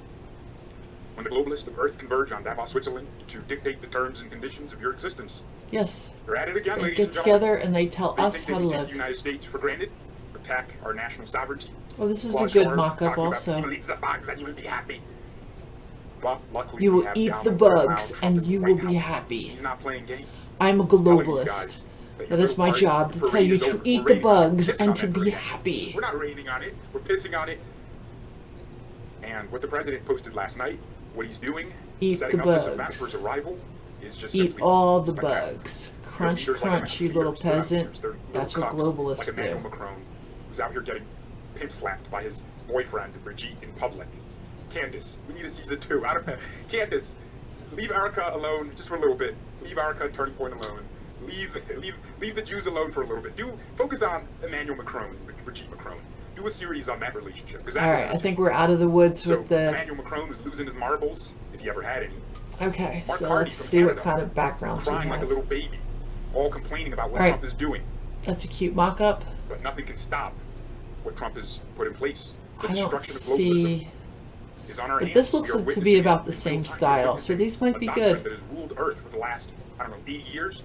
[SPEAKER 5] when the globalists of Earth converge on Davos, Switzerland to dictate the terms and conditions of your existence.
[SPEAKER 1] Yes,
[SPEAKER 5] They're at it again,
[SPEAKER 1] they
[SPEAKER 5] ladies
[SPEAKER 1] get
[SPEAKER 5] and gentlemen.
[SPEAKER 1] together and they tell
[SPEAKER 5] They
[SPEAKER 1] us
[SPEAKER 5] think
[SPEAKER 1] how to
[SPEAKER 5] they can take
[SPEAKER 1] live.
[SPEAKER 5] the United States for granted, attack our national sovereignty.
[SPEAKER 1] Oh, this is a
[SPEAKER 5] Watch
[SPEAKER 1] good
[SPEAKER 5] for
[SPEAKER 1] mock-up
[SPEAKER 5] talking about
[SPEAKER 1] also.
[SPEAKER 5] people eat the bugs and you will be happy. But luckily
[SPEAKER 1] You
[SPEAKER 5] we
[SPEAKER 1] will
[SPEAKER 5] have
[SPEAKER 1] eat
[SPEAKER 5] Donald
[SPEAKER 1] the
[SPEAKER 5] Trump
[SPEAKER 1] bugs
[SPEAKER 5] now
[SPEAKER 1] and
[SPEAKER 5] in the
[SPEAKER 1] you
[SPEAKER 5] White
[SPEAKER 1] will be
[SPEAKER 5] House.
[SPEAKER 1] happy.
[SPEAKER 5] He's not playing games.
[SPEAKER 1] I'm a
[SPEAKER 5] Telling you
[SPEAKER 1] globalist.
[SPEAKER 5] guys that
[SPEAKER 1] That
[SPEAKER 5] your
[SPEAKER 1] is my
[SPEAKER 5] party
[SPEAKER 1] job to tell
[SPEAKER 5] parade
[SPEAKER 1] you
[SPEAKER 5] is
[SPEAKER 1] to
[SPEAKER 5] over.
[SPEAKER 1] eat
[SPEAKER 5] We're
[SPEAKER 1] the
[SPEAKER 5] raiding on it.
[SPEAKER 1] bugs
[SPEAKER 5] Pissing
[SPEAKER 1] and
[SPEAKER 5] on
[SPEAKER 1] to
[SPEAKER 5] that
[SPEAKER 1] be
[SPEAKER 5] parade.
[SPEAKER 1] happy.
[SPEAKER 5] We're not raining on it. We're pissing on it. And what the president posted last night What he's doing,
[SPEAKER 1] Eat
[SPEAKER 5] setting
[SPEAKER 1] the
[SPEAKER 5] up this event
[SPEAKER 1] bugs.
[SPEAKER 5] for his arrival, is just
[SPEAKER 1] Eat
[SPEAKER 5] simply
[SPEAKER 1] all the
[SPEAKER 5] spectacular.
[SPEAKER 1] bugs.
[SPEAKER 5] They're
[SPEAKER 1] Crunch,
[SPEAKER 5] leaders like
[SPEAKER 1] crunch, you
[SPEAKER 5] leaders.
[SPEAKER 1] little
[SPEAKER 5] They're not
[SPEAKER 1] peasant.
[SPEAKER 5] leaders. They're little
[SPEAKER 1] That's what
[SPEAKER 5] cucks,
[SPEAKER 1] globalists
[SPEAKER 5] like Emmanuel
[SPEAKER 1] do.
[SPEAKER 5] Macron, who's out here getting pimp slapped by his boyfriend Brigitte in public. Candace, we need a season 2. I don't know. Candace, leave Erica alone just for a little bit. Leave Erica and Turning Point alone. Leave the Jews alone for a little bit. Focus on Emmanuel Macron, Brigitte Macron. Do a series on that relationship. Because
[SPEAKER 1] All right, I think we're out of the woods
[SPEAKER 5] so
[SPEAKER 1] with the.
[SPEAKER 5] Emmanuel Macron was losing his marbles, if he ever had any.
[SPEAKER 1] Okay,
[SPEAKER 5] Mark
[SPEAKER 1] so
[SPEAKER 5] Carney
[SPEAKER 1] let's
[SPEAKER 5] from
[SPEAKER 1] see what
[SPEAKER 5] Canada,
[SPEAKER 1] kind of backgrounds we
[SPEAKER 5] crying like a
[SPEAKER 1] have.
[SPEAKER 5] little baby, all complaining about what
[SPEAKER 1] All right.
[SPEAKER 5] Trump is doing.
[SPEAKER 1] That's a cute mock-up.
[SPEAKER 5] But nothing can stop what Trump has put in place. The
[SPEAKER 1] I don't
[SPEAKER 5] destruction of globalism
[SPEAKER 1] see.
[SPEAKER 5] is on our
[SPEAKER 1] But
[SPEAKER 5] hands.
[SPEAKER 1] this looks
[SPEAKER 5] We are
[SPEAKER 1] to be
[SPEAKER 5] witnessing
[SPEAKER 1] about
[SPEAKER 5] it
[SPEAKER 1] the
[SPEAKER 5] in
[SPEAKER 1] same
[SPEAKER 5] real time.
[SPEAKER 1] style,
[SPEAKER 5] We're
[SPEAKER 1] so
[SPEAKER 5] witnessing
[SPEAKER 1] these might
[SPEAKER 5] a
[SPEAKER 1] be
[SPEAKER 5] doctrine
[SPEAKER 1] good.
[SPEAKER 5] That has ruled Earth for the last, 80 years.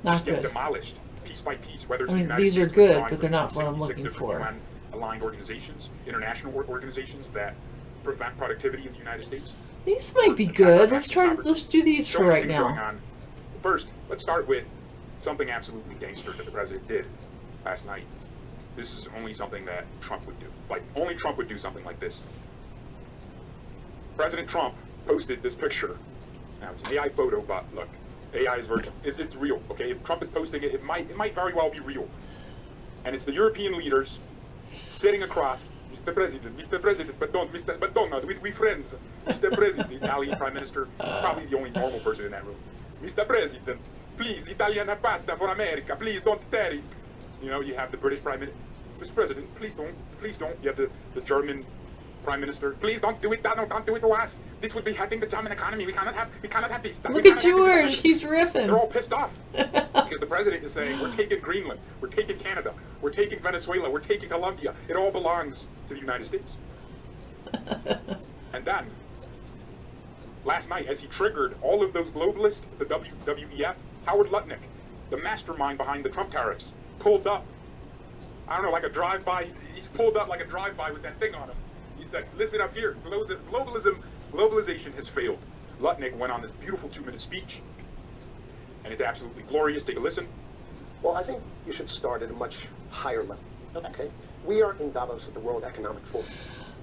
[SPEAKER 1] Not
[SPEAKER 5] Just getting
[SPEAKER 1] good.
[SPEAKER 5] demolished piece by piece. Whether it's
[SPEAKER 1] I
[SPEAKER 5] the
[SPEAKER 1] mean,
[SPEAKER 5] United
[SPEAKER 1] these are
[SPEAKER 5] States
[SPEAKER 1] good,
[SPEAKER 5] withdrawing
[SPEAKER 1] but they're not
[SPEAKER 5] from
[SPEAKER 1] what I'm
[SPEAKER 5] 66
[SPEAKER 1] looking
[SPEAKER 5] different
[SPEAKER 1] for.
[SPEAKER 5] UN-aligned organizations, international organizations that prevent productivity in the United States.
[SPEAKER 1] These might be good. Let's do these
[SPEAKER 5] So
[SPEAKER 1] for
[SPEAKER 5] many
[SPEAKER 1] right
[SPEAKER 5] things going
[SPEAKER 1] now.
[SPEAKER 5] on. First, let's start with something absolutely gangster that the president did last night. This is only something that Trump would do. Like, only Trump would do something like this. President Trump posted this picture. Now, it's an AI photo, but look, AI is virtual. It's real, okay? If Trump is posting it, it might very well be real. And it's the European leaders sitting across, Mr. President, but don't, we friends. Mr. President, the Italian Prime Minister, probably the only normal person in that room. Mr. President, please, Italian pasta for America, please don't tear it. You know, you have the British Prime Minister, Mr. President, please don't. You have the German Prime Minister, please don't do it, don't do it to us. This would be hurting the German economy. We cannot have this.
[SPEAKER 1] Look at George. He's
[SPEAKER 5] They're all
[SPEAKER 1] riffing.
[SPEAKER 5] pissed off because the president is saying, we're taking Greenland, we're taking Canada, we're taking Venezuela, we're taking Colombia. It all belongs to the United States. And then, last night, as he triggered all of those globalists, the WEF, Howard Lutnick, the mastermind behind the Trump tariffs, pulled up, I don't know, like a drive-by. He's pulled up like a drive-by with that thing on him. He said, listen up here, globalization has failed. Lutnick went on this beautiful 2-minute speech, and it's absolutely glorious. Take a listen.
[SPEAKER 6] Well, I think you should start at a much higher level. Okay? We are in Davos at the World Economic Forum.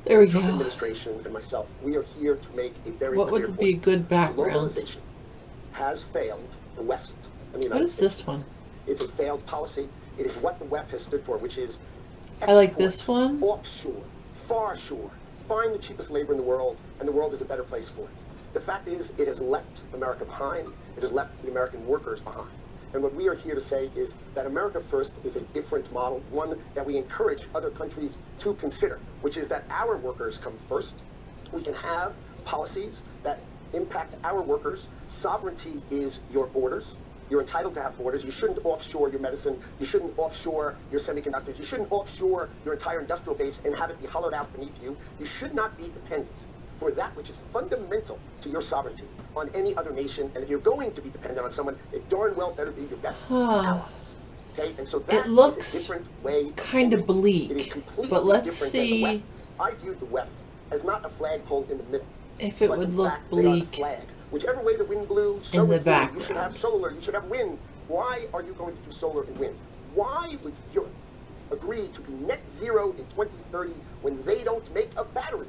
[SPEAKER 1] There we
[SPEAKER 6] The Trump
[SPEAKER 1] go.
[SPEAKER 6] administration and myself, we are here to make a very
[SPEAKER 1] What
[SPEAKER 6] clear
[SPEAKER 1] would be a
[SPEAKER 6] point.
[SPEAKER 1] good background?
[SPEAKER 6] Globalization has failed the West and the
[SPEAKER 1] What
[SPEAKER 6] United
[SPEAKER 1] is
[SPEAKER 6] States.
[SPEAKER 1] this one?
[SPEAKER 6] It's a failed policy. It is what the WEF has stood for, which is
[SPEAKER 1] I like
[SPEAKER 6] export,
[SPEAKER 1] this one.
[SPEAKER 6] offshore, far shore. Find the cheapest labor in the world, and the world is a better place for it. The fact is, it has left America behind. It has left the American workers behind. And what we are here to say is that America First is a different model, one that we encourage other countries to consider, which is that our workers come first. We can have policies that impact our workers. Sovereignty is your borders. You're entitled to have borders. You shouldn't offshore your medicine. You shouldn't offshore your semiconductors. You shouldn't offshore your entire industrial base and have it be hollowed out beneath you. You should not be dependent for that which is fundamental to your sovereignty on any other nation. And if you're going to be dependent on someone, it darn well better be your best allies. Okay? And so that
[SPEAKER 1] looks
[SPEAKER 6] is a different way of
[SPEAKER 1] kinda
[SPEAKER 6] thinking.
[SPEAKER 1] bleak,
[SPEAKER 6] It is completely
[SPEAKER 1] but let's
[SPEAKER 6] different than the
[SPEAKER 1] see
[SPEAKER 6] WEF. I viewed the WEF as not a flagpole in the middle.
[SPEAKER 1] if it
[SPEAKER 6] But
[SPEAKER 1] would
[SPEAKER 6] in
[SPEAKER 1] look
[SPEAKER 6] fact, they are the
[SPEAKER 1] bleak.
[SPEAKER 6] flag. Whichever way the wind blew, so
[SPEAKER 1] In the
[SPEAKER 6] it blew. You should
[SPEAKER 1] background.
[SPEAKER 6] have solar, you should have wind. Why are you going to do solar and wind? Why would Europe agree to be net zero in 2030 when they don't make a battery?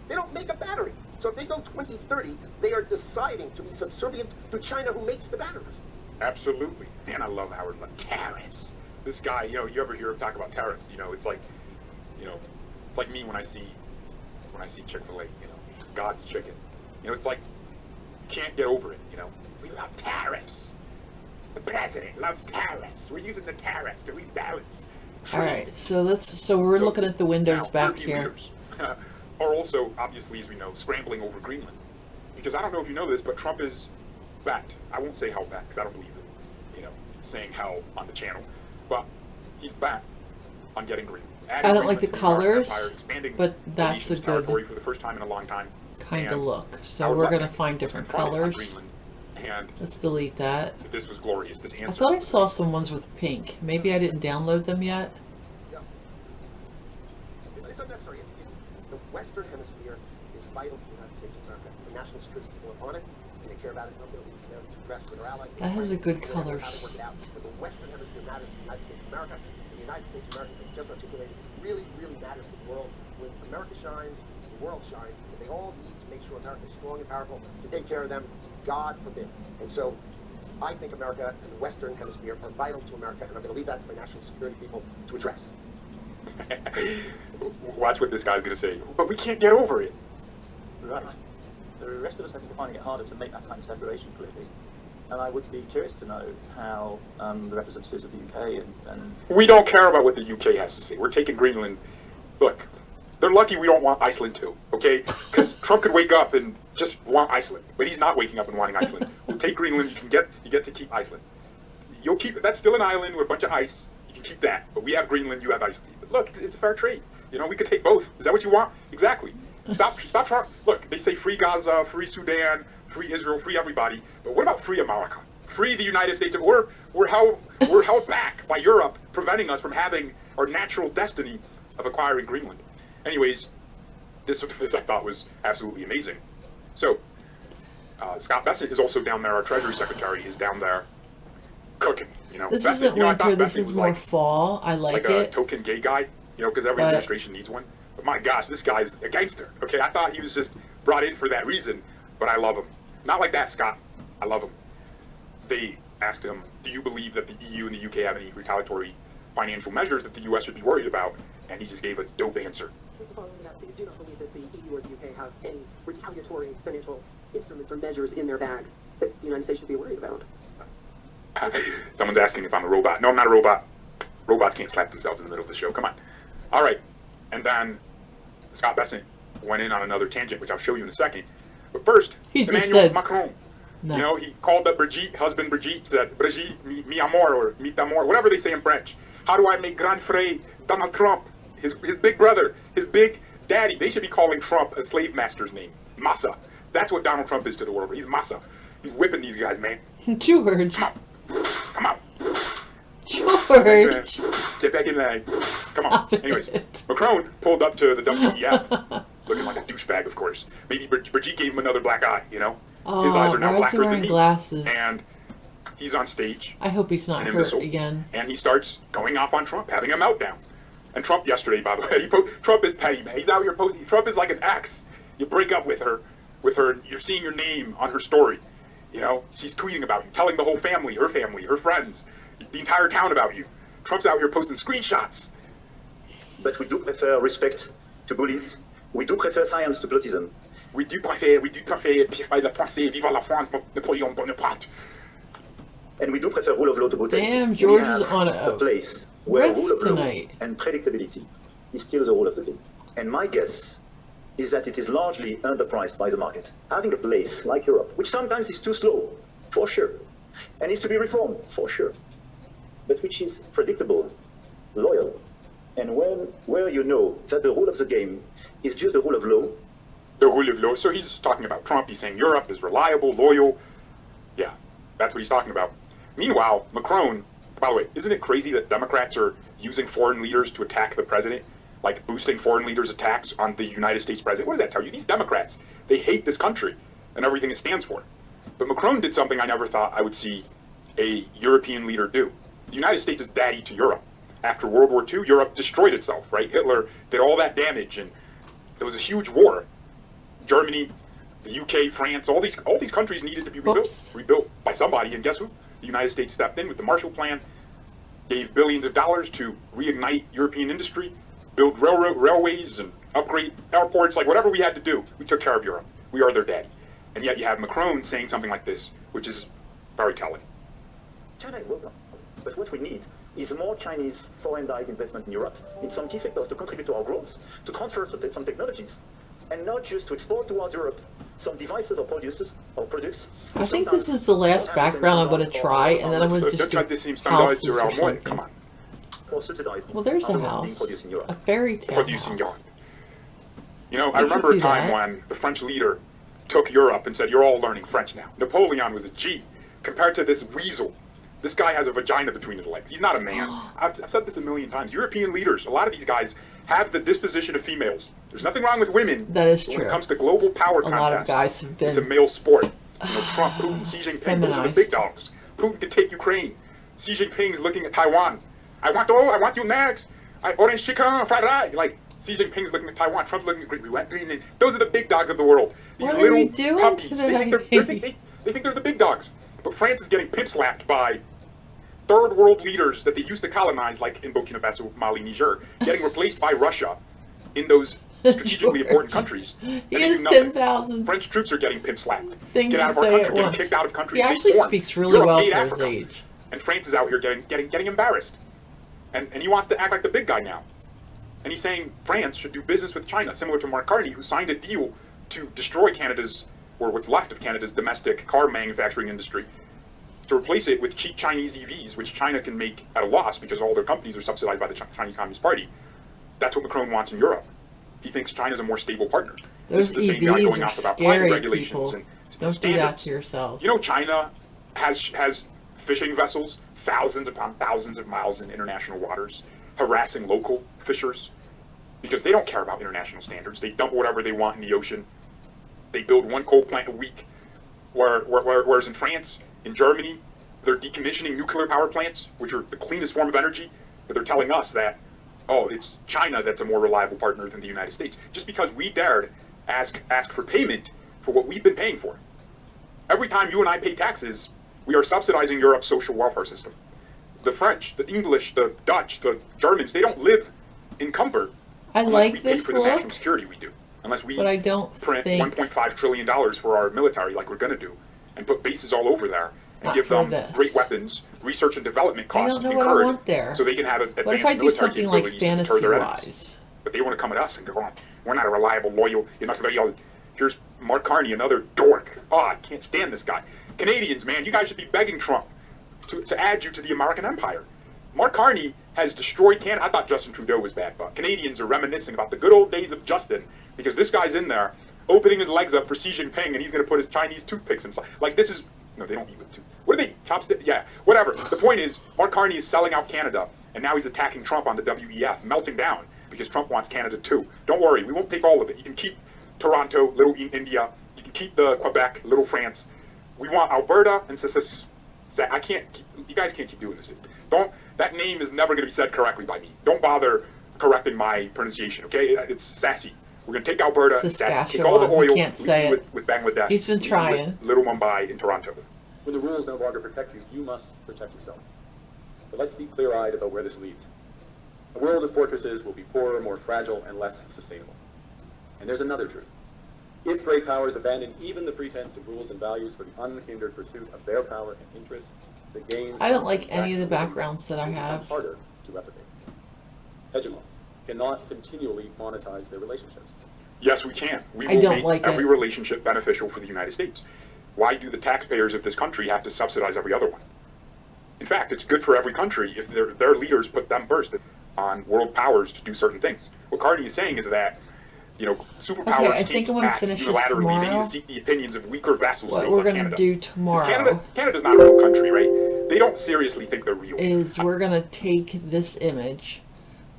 [SPEAKER 6] They don't make a battery. So if they go 2030, they are deciding to be subservient to China, who makes the batteries.
[SPEAKER 5] Absolutely. Man, I love Howard Lutnick. Tariffs. This guy, you ever hear him talk about tariffs? It's like, it's like me when I see Chick-fil-A, God's chicken. It's like, you can't get over it, We love tariffs. The president loves tariffs. We're using the tariffs to rebalance.
[SPEAKER 1] All right, so we're looking at the windows
[SPEAKER 5] Now,
[SPEAKER 1] back
[SPEAKER 5] European
[SPEAKER 1] here.
[SPEAKER 5] leaders are also, obviously, as we know, scrambling over Greenland. Because I don't know if you know this, but Trump is backed. I won't say how back, because I don't believe in, saying how on the channel. But he's back on getting Greenland.
[SPEAKER 1] I don't like the colors,
[SPEAKER 5] expanding
[SPEAKER 1] but
[SPEAKER 5] the
[SPEAKER 1] that's a
[SPEAKER 5] nation's
[SPEAKER 1] good
[SPEAKER 5] territory for the first time in a long time.
[SPEAKER 1] kind of
[SPEAKER 5] And
[SPEAKER 1] look. So
[SPEAKER 5] Howard
[SPEAKER 1] we're going to
[SPEAKER 5] Lutnick
[SPEAKER 1] find
[SPEAKER 5] was
[SPEAKER 1] different
[SPEAKER 5] confronted on
[SPEAKER 1] colors.
[SPEAKER 5] Greenland, and
[SPEAKER 1] Let's delete that.
[SPEAKER 5] this was glorious. This answer.
[SPEAKER 1] I thought I saw some ones with pink. Maybe I didn't download them yet.
[SPEAKER 6] Yeah. It's unnecessary. The Western Hemisphere is vital to the United States of America. The national security people are on it, and they care about it. Nobody to rest with their allies.
[SPEAKER 1] That has a good
[SPEAKER 6] They know
[SPEAKER 1] color.
[SPEAKER 6] how to work it out. But the Western Hemisphere matters to the United States of America. And the United States of America, as I just articulated, really, really matters to the world. When America shines, the the world shines, but they all need to make sure America is strong and powerful to take care of them, God forbid. And so I think America and the Western Hemisphere are vital to America, and I'm going to leave that to my national security people to address.
[SPEAKER 5] Watch what this guy's gonna say. But we can't get over it.
[SPEAKER 7] Right. The rest of us, I think, are finding it harder to make that kind of separation, clearly. And I would be curious to know how the representatives of the UK and
[SPEAKER 5] We don't care about what the UK has to say. We're taking Greenland. Look, they're lucky we don't want Iceland too, okay? Because Trump could wake up and just want Iceland, but he's not waking up and wanting Iceland. We'll take Greenland. You get to keep Iceland. You'll keep it. That's still an island with a bunch of ice. You can keep that. But we have Greenland. You have Iceland. But look, it's a fair trade. You know, we could take both. Is that what you want? Exactly. Stop trying. Look, they say free Gaza, free Sudan, free Israel, free everybody. But what about free America? Free the United States. We're held back by Europe, preventing us from having our natural destiny of acquiring Greenland. Anyways, this I thought was absolutely amazing. So, Scott Bessent is also down there. Our Treasury Secretary is down there cooking. You know,
[SPEAKER 1] This
[SPEAKER 5] Bessent,
[SPEAKER 1] isn't
[SPEAKER 5] you know, I thought
[SPEAKER 1] winter. This
[SPEAKER 5] Bessent
[SPEAKER 1] is
[SPEAKER 5] was
[SPEAKER 1] more
[SPEAKER 5] like
[SPEAKER 1] fall. I like
[SPEAKER 5] a
[SPEAKER 1] it.
[SPEAKER 5] token gay guy, you know, because every
[SPEAKER 1] But-
[SPEAKER 5] administration needs one. But my gosh, this guy's a gangster. Okay, I thought he was just brought in for that reason, but I love him. Not like that, Scott. I love him. They asked him, "Do you believe that the EU and the UK have any retaliatory financial measures that the US should be worried about?" And he just gave a dope answer.
[SPEAKER 8] Just following that, so you do not believe that the EU or the UK have any retaliatory financial instruments or measures in their bag that the United States should be worried about?
[SPEAKER 5] Someone's asking if I'm a robot. No, I'm not a robot. Robots can't slap themselves in the middle of the show. Come on. All right. And then Scott Bessent went in on another tangent, which I'll show you in a second. But first,
[SPEAKER 1] He just
[SPEAKER 5] Emmanuel
[SPEAKER 1] said-
[SPEAKER 5] Macron.
[SPEAKER 1] No.
[SPEAKER 5] You know, he called up Brigitte, husband Brigitte, said, "Brigitte, mi amor," or "mi amor," whatever they say in French. How do I make grand frère Donald Trump, his big brother, his big daddy? They should be calling Trump a slave master's name. Massa. That's what Donald Trump is to the world. He's Massa. He's whipping these guys, man.
[SPEAKER 1] George.
[SPEAKER 5] Come on.
[SPEAKER 1] George.
[SPEAKER 5] Get back in line. Come on.
[SPEAKER 1] Stop
[SPEAKER 5] Anyways,
[SPEAKER 1] it.
[SPEAKER 5] Macron pulled up to the WEF, looking like a douchebag, of course. Maybe Brigitte gave him another black eye, you know? His eyes
[SPEAKER 1] Oh,
[SPEAKER 5] are now
[SPEAKER 1] why is he
[SPEAKER 5] blacker than
[SPEAKER 1] wearing
[SPEAKER 5] me.
[SPEAKER 1] glasses?
[SPEAKER 5] And he's on stage,
[SPEAKER 1] I hope he's not
[SPEAKER 5] an
[SPEAKER 1] hurt
[SPEAKER 5] imbecile,
[SPEAKER 1] again.
[SPEAKER 5] and he starts going off on Trump, having a meltdown. And Trump yesterday, by the way, Trump is petty, man. He's out here posting. Trump is like an ex. You break up with her, you're seeing your name on her story. You know, she's tweeting about you, telling the whole family, her friends, the entire town about you. Trump's out here posting screenshots.
[SPEAKER 9] But we do prefer respect to bullies. We do prefer science to plotism.
[SPEAKER 5] We do préfère vive la France, vive la France, Napoleon Bonaparte.
[SPEAKER 9] And we do prefer rule of law to brutality.
[SPEAKER 1] Damn,
[SPEAKER 9] We
[SPEAKER 1] George
[SPEAKER 9] have
[SPEAKER 1] is on
[SPEAKER 9] a
[SPEAKER 1] a
[SPEAKER 9] place where
[SPEAKER 1] riff
[SPEAKER 9] rule of law
[SPEAKER 1] tonight.
[SPEAKER 9] and predictability is still the rule of the day. And my guess is that it is largely underpriced by the market. Having a place like Europe, which sometimes is too slow, for sure, and needs to be reformed, for sure, but which is predictable, loyal, and where you know that the rule of the game is just the rule of law.
[SPEAKER 5] The rule of law. So he's talking about Trump. He's saying Europe is reliable, loyal. Yeah, that's what he's talking about. Meanwhile, Macron, by the way, isn't it crazy that Democrats are using foreign leaders to attack the president? Like boosting foreign leaders' attacks on the United States president? What does that tell you? These Democrats, they hate this country and everything it stands for. But Macron did something I never thought I would see a European leader do. The United States is daddy to Europe. After World War II, Europe destroyed itself, right? Hitler did all that damage, and it was a huge war. Germany, the UK, France, all these countries needed to be rebuilt by somebody, and guess who? The United States stepped in with the Marshall Plan, gave billions of dollars to reignite European industry, build railways and upgrade airports, like whatever we had to do, we took care of Europe. We are their daddy. And yet you have Macron saying something like this, which is very telling.
[SPEAKER 9] China is welcome, but what we need is more Chinese foreign direct investment in Europe, in some key sectors to contribute to our growth, to transfer some technologies, and not just to export towards Europe some devices or products.
[SPEAKER 1] I think this is the last background I'm going to try, and then I'm going to just do houses or something.
[SPEAKER 5] Come on.
[SPEAKER 9] Or subsidized
[SPEAKER 1] Well, there's a
[SPEAKER 9] other ones being
[SPEAKER 1] house.
[SPEAKER 9] produced in Europe.
[SPEAKER 1] A fairy tale
[SPEAKER 5] Producing yarn.
[SPEAKER 1] house.
[SPEAKER 5] You know, I
[SPEAKER 1] could
[SPEAKER 5] remember a
[SPEAKER 1] do
[SPEAKER 5] time
[SPEAKER 1] that.
[SPEAKER 5] when the French leader took Europe and said, "You're all learning French now." Napoleon was a G compared to this weasel. This guy has a vagina between his legs. He's not a man. I've said this a million times. European leaders, a lot of these guys have the disposition of females. There's nothing wrong with women.
[SPEAKER 1] That is
[SPEAKER 5] but when it
[SPEAKER 1] true.
[SPEAKER 5] comes to global power
[SPEAKER 1] A lot of
[SPEAKER 5] contests,
[SPEAKER 1] guys have
[SPEAKER 5] it's a
[SPEAKER 1] been
[SPEAKER 5] male sport. You know, Trump, Putin, Xi Jinping, those are the
[SPEAKER 1] feminized.
[SPEAKER 5] big dogs. Putin can take Ukraine. Xi Jinping's looking at Taiwan. I want you next. Orange chicken, fried rice. Like, Xi Jinping's looking at Taiwan. Trump's looking at Greenland. Those are the big dogs of the world. These
[SPEAKER 1] What are
[SPEAKER 5] little
[SPEAKER 1] we doing
[SPEAKER 5] puppies.
[SPEAKER 1] today?
[SPEAKER 5] They think they're the big dogs. But France is getting pimp slapped by third world leaders that they used to colonize, like in Burkina Faso, Mali, Niger, getting replaced by Russia in those strategically important countries. And
[SPEAKER 1] He
[SPEAKER 5] they
[SPEAKER 1] has
[SPEAKER 5] do nothing.
[SPEAKER 1] 10,000
[SPEAKER 5] French troops are getting pimp slapped.
[SPEAKER 1] things
[SPEAKER 5] Get out
[SPEAKER 1] to
[SPEAKER 5] of our
[SPEAKER 1] say
[SPEAKER 5] country,
[SPEAKER 1] at
[SPEAKER 5] getting
[SPEAKER 1] once.
[SPEAKER 5] kicked out of countries.
[SPEAKER 1] He
[SPEAKER 5] they
[SPEAKER 1] actually
[SPEAKER 5] formed.
[SPEAKER 1] speaks really
[SPEAKER 5] Europe
[SPEAKER 1] well
[SPEAKER 5] made
[SPEAKER 1] for his
[SPEAKER 5] Africa.
[SPEAKER 1] age.
[SPEAKER 5] And France is out here getting embarrassed. And he wants to act like the big guy now. And he's saying France should do business with China, similar to Mark Carney, who signed a deal to destroy Canada's, or what's left of Canada's domestic car manufacturing industry, to replace it with cheap Chinese EVs, which China can make at a loss because all their companies are subsidized by the Chinese Communist Party. That's what Macron wants in Europe. He thinks China's a more stable partner.
[SPEAKER 1] Those
[SPEAKER 5] This is the same guy
[SPEAKER 1] EVs
[SPEAKER 5] going
[SPEAKER 1] are
[SPEAKER 5] off about climate
[SPEAKER 1] scary,
[SPEAKER 5] regulations
[SPEAKER 1] people.
[SPEAKER 5] and
[SPEAKER 1] Don't do
[SPEAKER 5] standards.
[SPEAKER 1] that to yourselves.
[SPEAKER 5] You know, China has fishing vessels thousands upon thousands of miles in international waters, harassing local fishers because they don't care about international standards. They dump whatever they want in the ocean. They build one coal plant a week, whereas in France, in Germany, they're decommissioning nuclear power plants, which are the cleanest form of energy, but they're telling us that, oh, it's China that's a more reliable partner than the United States, just because we dared ask for payment for what we've been paying for. Every time you and I pay taxes, we are subsidizing Europe's social welfare system. The French, the English, the Dutch, the Germans, they don't live in comfort
[SPEAKER 1] I
[SPEAKER 5] unless
[SPEAKER 1] like
[SPEAKER 5] we pay
[SPEAKER 1] this
[SPEAKER 5] for the national
[SPEAKER 1] look,
[SPEAKER 5] security we do. Unless we
[SPEAKER 1] but I don't
[SPEAKER 5] print
[SPEAKER 1] think
[SPEAKER 5] $1.5 trillion for our military like we're going to do and put bases all over there and
[SPEAKER 1] Not
[SPEAKER 5] give
[SPEAKER 1] for
[SPEAKER 5] them
[SPEAKER 1] this.
[SPEAKER 5] great weapons, research and development
[SPEAKER 1] I
[SPEAKER 5] costs
[SPEAKER 1] don't know what I
[SPEAKER 5] incurred
[SPEAKER 1] want there.
[SPEAKER 5] so they can have advanced
[SPEAKER 1] What if I do
[SPEAKER 5] military
[SPEAKER 1] something like
[SPEAKER 5] capabilities to deter their enemies.
[SPEAKER 1] fantasy-wise?
[SPEAKER 5] But they want to come at us and go, oh, we're not a reliable, loyal, you're not loyal. Here's Mark Carney, another dork. Oh, I can't stand this guy. Canadians, man, you guys should be begging Trump to add you to the American empire. Mark Carney has destroyed Canada. I thought Justin Trudeau was bad, but Canadians are reminiscing about the good old days of Justin because this guy's in there opening his legs up for Xi Jinping and he's going to put his Chinese toothpicks inside. Like, this is, no, they don't eat with tooth. What are they, chopstick? Yeah, whatever. The point is, Mark Carney is selling out Canada and now he's attacking Trump on the WEF, melting down because Trump wants Canada too. Don't worry, we won't take all of it. You can keep Toronto, little India. You can keep the Quebec, little France. We want Alberta and I can't. You guys can't keep doing this. Don't. That name is never going to be said correctly by me. Don't bother correcting my pronunciation. Okay, it's sassy. We're going to take Alberta, take all the
[SPEAKER 1] Saskatchewan.
[SPEAKER 5] oil,
[SPEAKER 1] He can't say
[SPEAKER 5] leave
[SPEAKER 1] it.
[SPEAKER 5] with Bangladesh.
[SPEAKER 1] He's been
[SPEAKER 5] leave
[SPEAKER 1] trying.
[SPEAKER 5] with Little Mumbai in Toronto.
[SPEAKER 4] When the rules no longer protect you, you must protect yourself. But let's be clear-eyed about where this leads. A world of fortresses will be poorer, more fragile, and less sustainable. And there's another truth. If great powers abandon even the pretense of rules and values for the unhindered pursuit of their power and interests, the gains...
[SPEAKER 1] I don't like any of the backgrounds that I
[SPEAKER 4] will become
[SPEAKER 1] have.
[SPEAKER 4] harder to replicate. Hegemons cannot continually monetize their relationships.
[SPEAKER 5] Yes, we can. We
[SPEAKER 1] I
[SPEAKER 5] will
[SPEAKER 1] don't
[SPEAKER 5] make
[SPEAKER 1] like
[SPEAKER 5] every
[SPEAKER 1] it.
[SPEAKER 5] relationship beneficial for the United States. Why do the taxpayers of this country have to subsidize every other one? In fact, it's good for every country if their leaders put them first on world powers to do certain things. What Carney is saying is that, you know, superpowers
[SPEAKER 1] Okay, I think
[SPEAKER 5] can't
[SPEAKER 1] I'm gonna
[SPEAKER 5] act
[SPEAKER 1] finish this
[SPEAKER 5] unilaterally. They
[SPEAKER 1] tomorrow.
[SPEAKER 5] need to seek the opinions of weaker vassal
[SPEAKER 1] What
[SPEAKER 5] states
[SPEAKER 1] we're
[SPEAKER 5] like
[SPEAKER 1] going
[SPEAKER 5] Canada.
[SPEAKER 1] to do
[SPEAKER 5] 'Cause
[SPEAKER 1] tomorrow
[SPEAKER 5] Canada's not a real country, right? They don't seriously think they're real.
[SPEAKER 1] is we're going to take this image.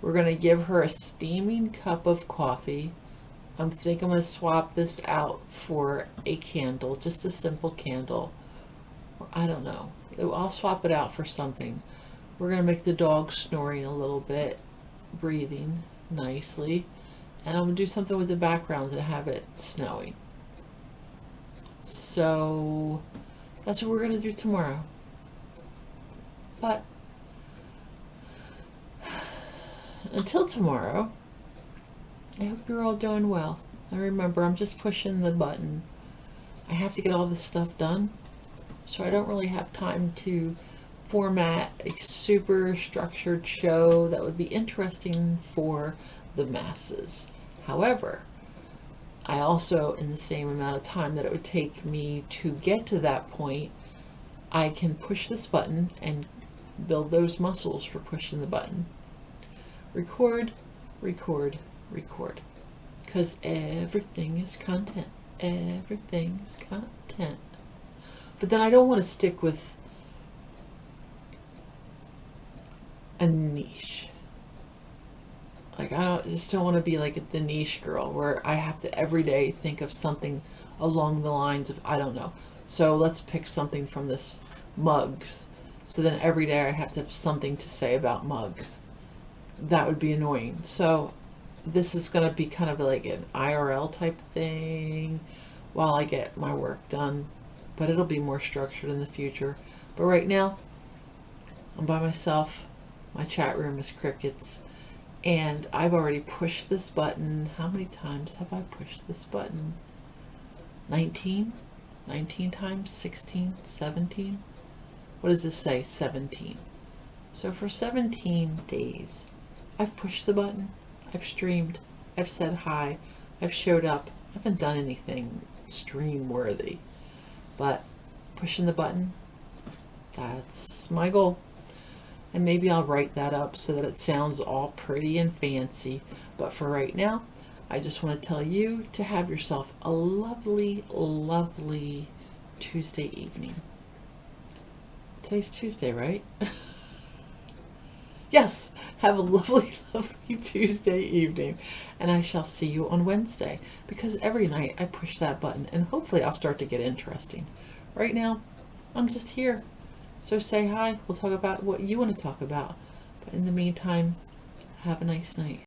[SPEAKER 1] We're going to give her a steaming cup of coffee. I think I'm going to swap this out for a candle, just a simple candle. I don't know. I'll swap it out for something. We're going to make the dog snoring a little bit, breathing nicely. And I'm going to do something with the background and have it snowing. So that's what we're going to do tomorrow. But until tomorrow, I hope you're all doing well. And remember, I'm just pushing the button. I have to get all this stuff done, so I don't really have time to format a super structured show that would be interesting for the masses. However, I also, in the same amount of time that it would take me to get to that point, I can push this button and build those muscles for pushing the button. Record, record, record. Because everything is content. Everything is content. But then I don't want to stick with a niche. Like, just don't want to be like the niche girl where I have to every day think of something along the lines of, I don't know. So let's pick something from this mugs. So then every day I have to have something to say about mugs. That would be annoying. So this is going to be kind of like an IRL type thing while I get my work done, but it'll be more structured in the future. But right now, I'm by myself. My chat room is crickets, and I've already pushed this button. How many times have I pushed this button? 19 times, 16, 17. What does this say? 17. So for 17 days, I've pushed the button, I've streamed, I've said hi, I've showed up. I haven't done anything stream worthy, but pushing the button, that's my goal. And maybe I'll write that up so that it sounds all pretty and fancy. But for right now, I just want to tell you to have yourself a lovely, lovely Tuesday evening. Today's Tuesday, right? Yes, have a lovely, lovely Tuesday evening. And I shall see you on Wednesday, because every night I push that button and hopefully I'll start to get interesting. Right now, I'm just here. So say hi. We'll talk about what you want to talk about. But in the meantime, have a nice night.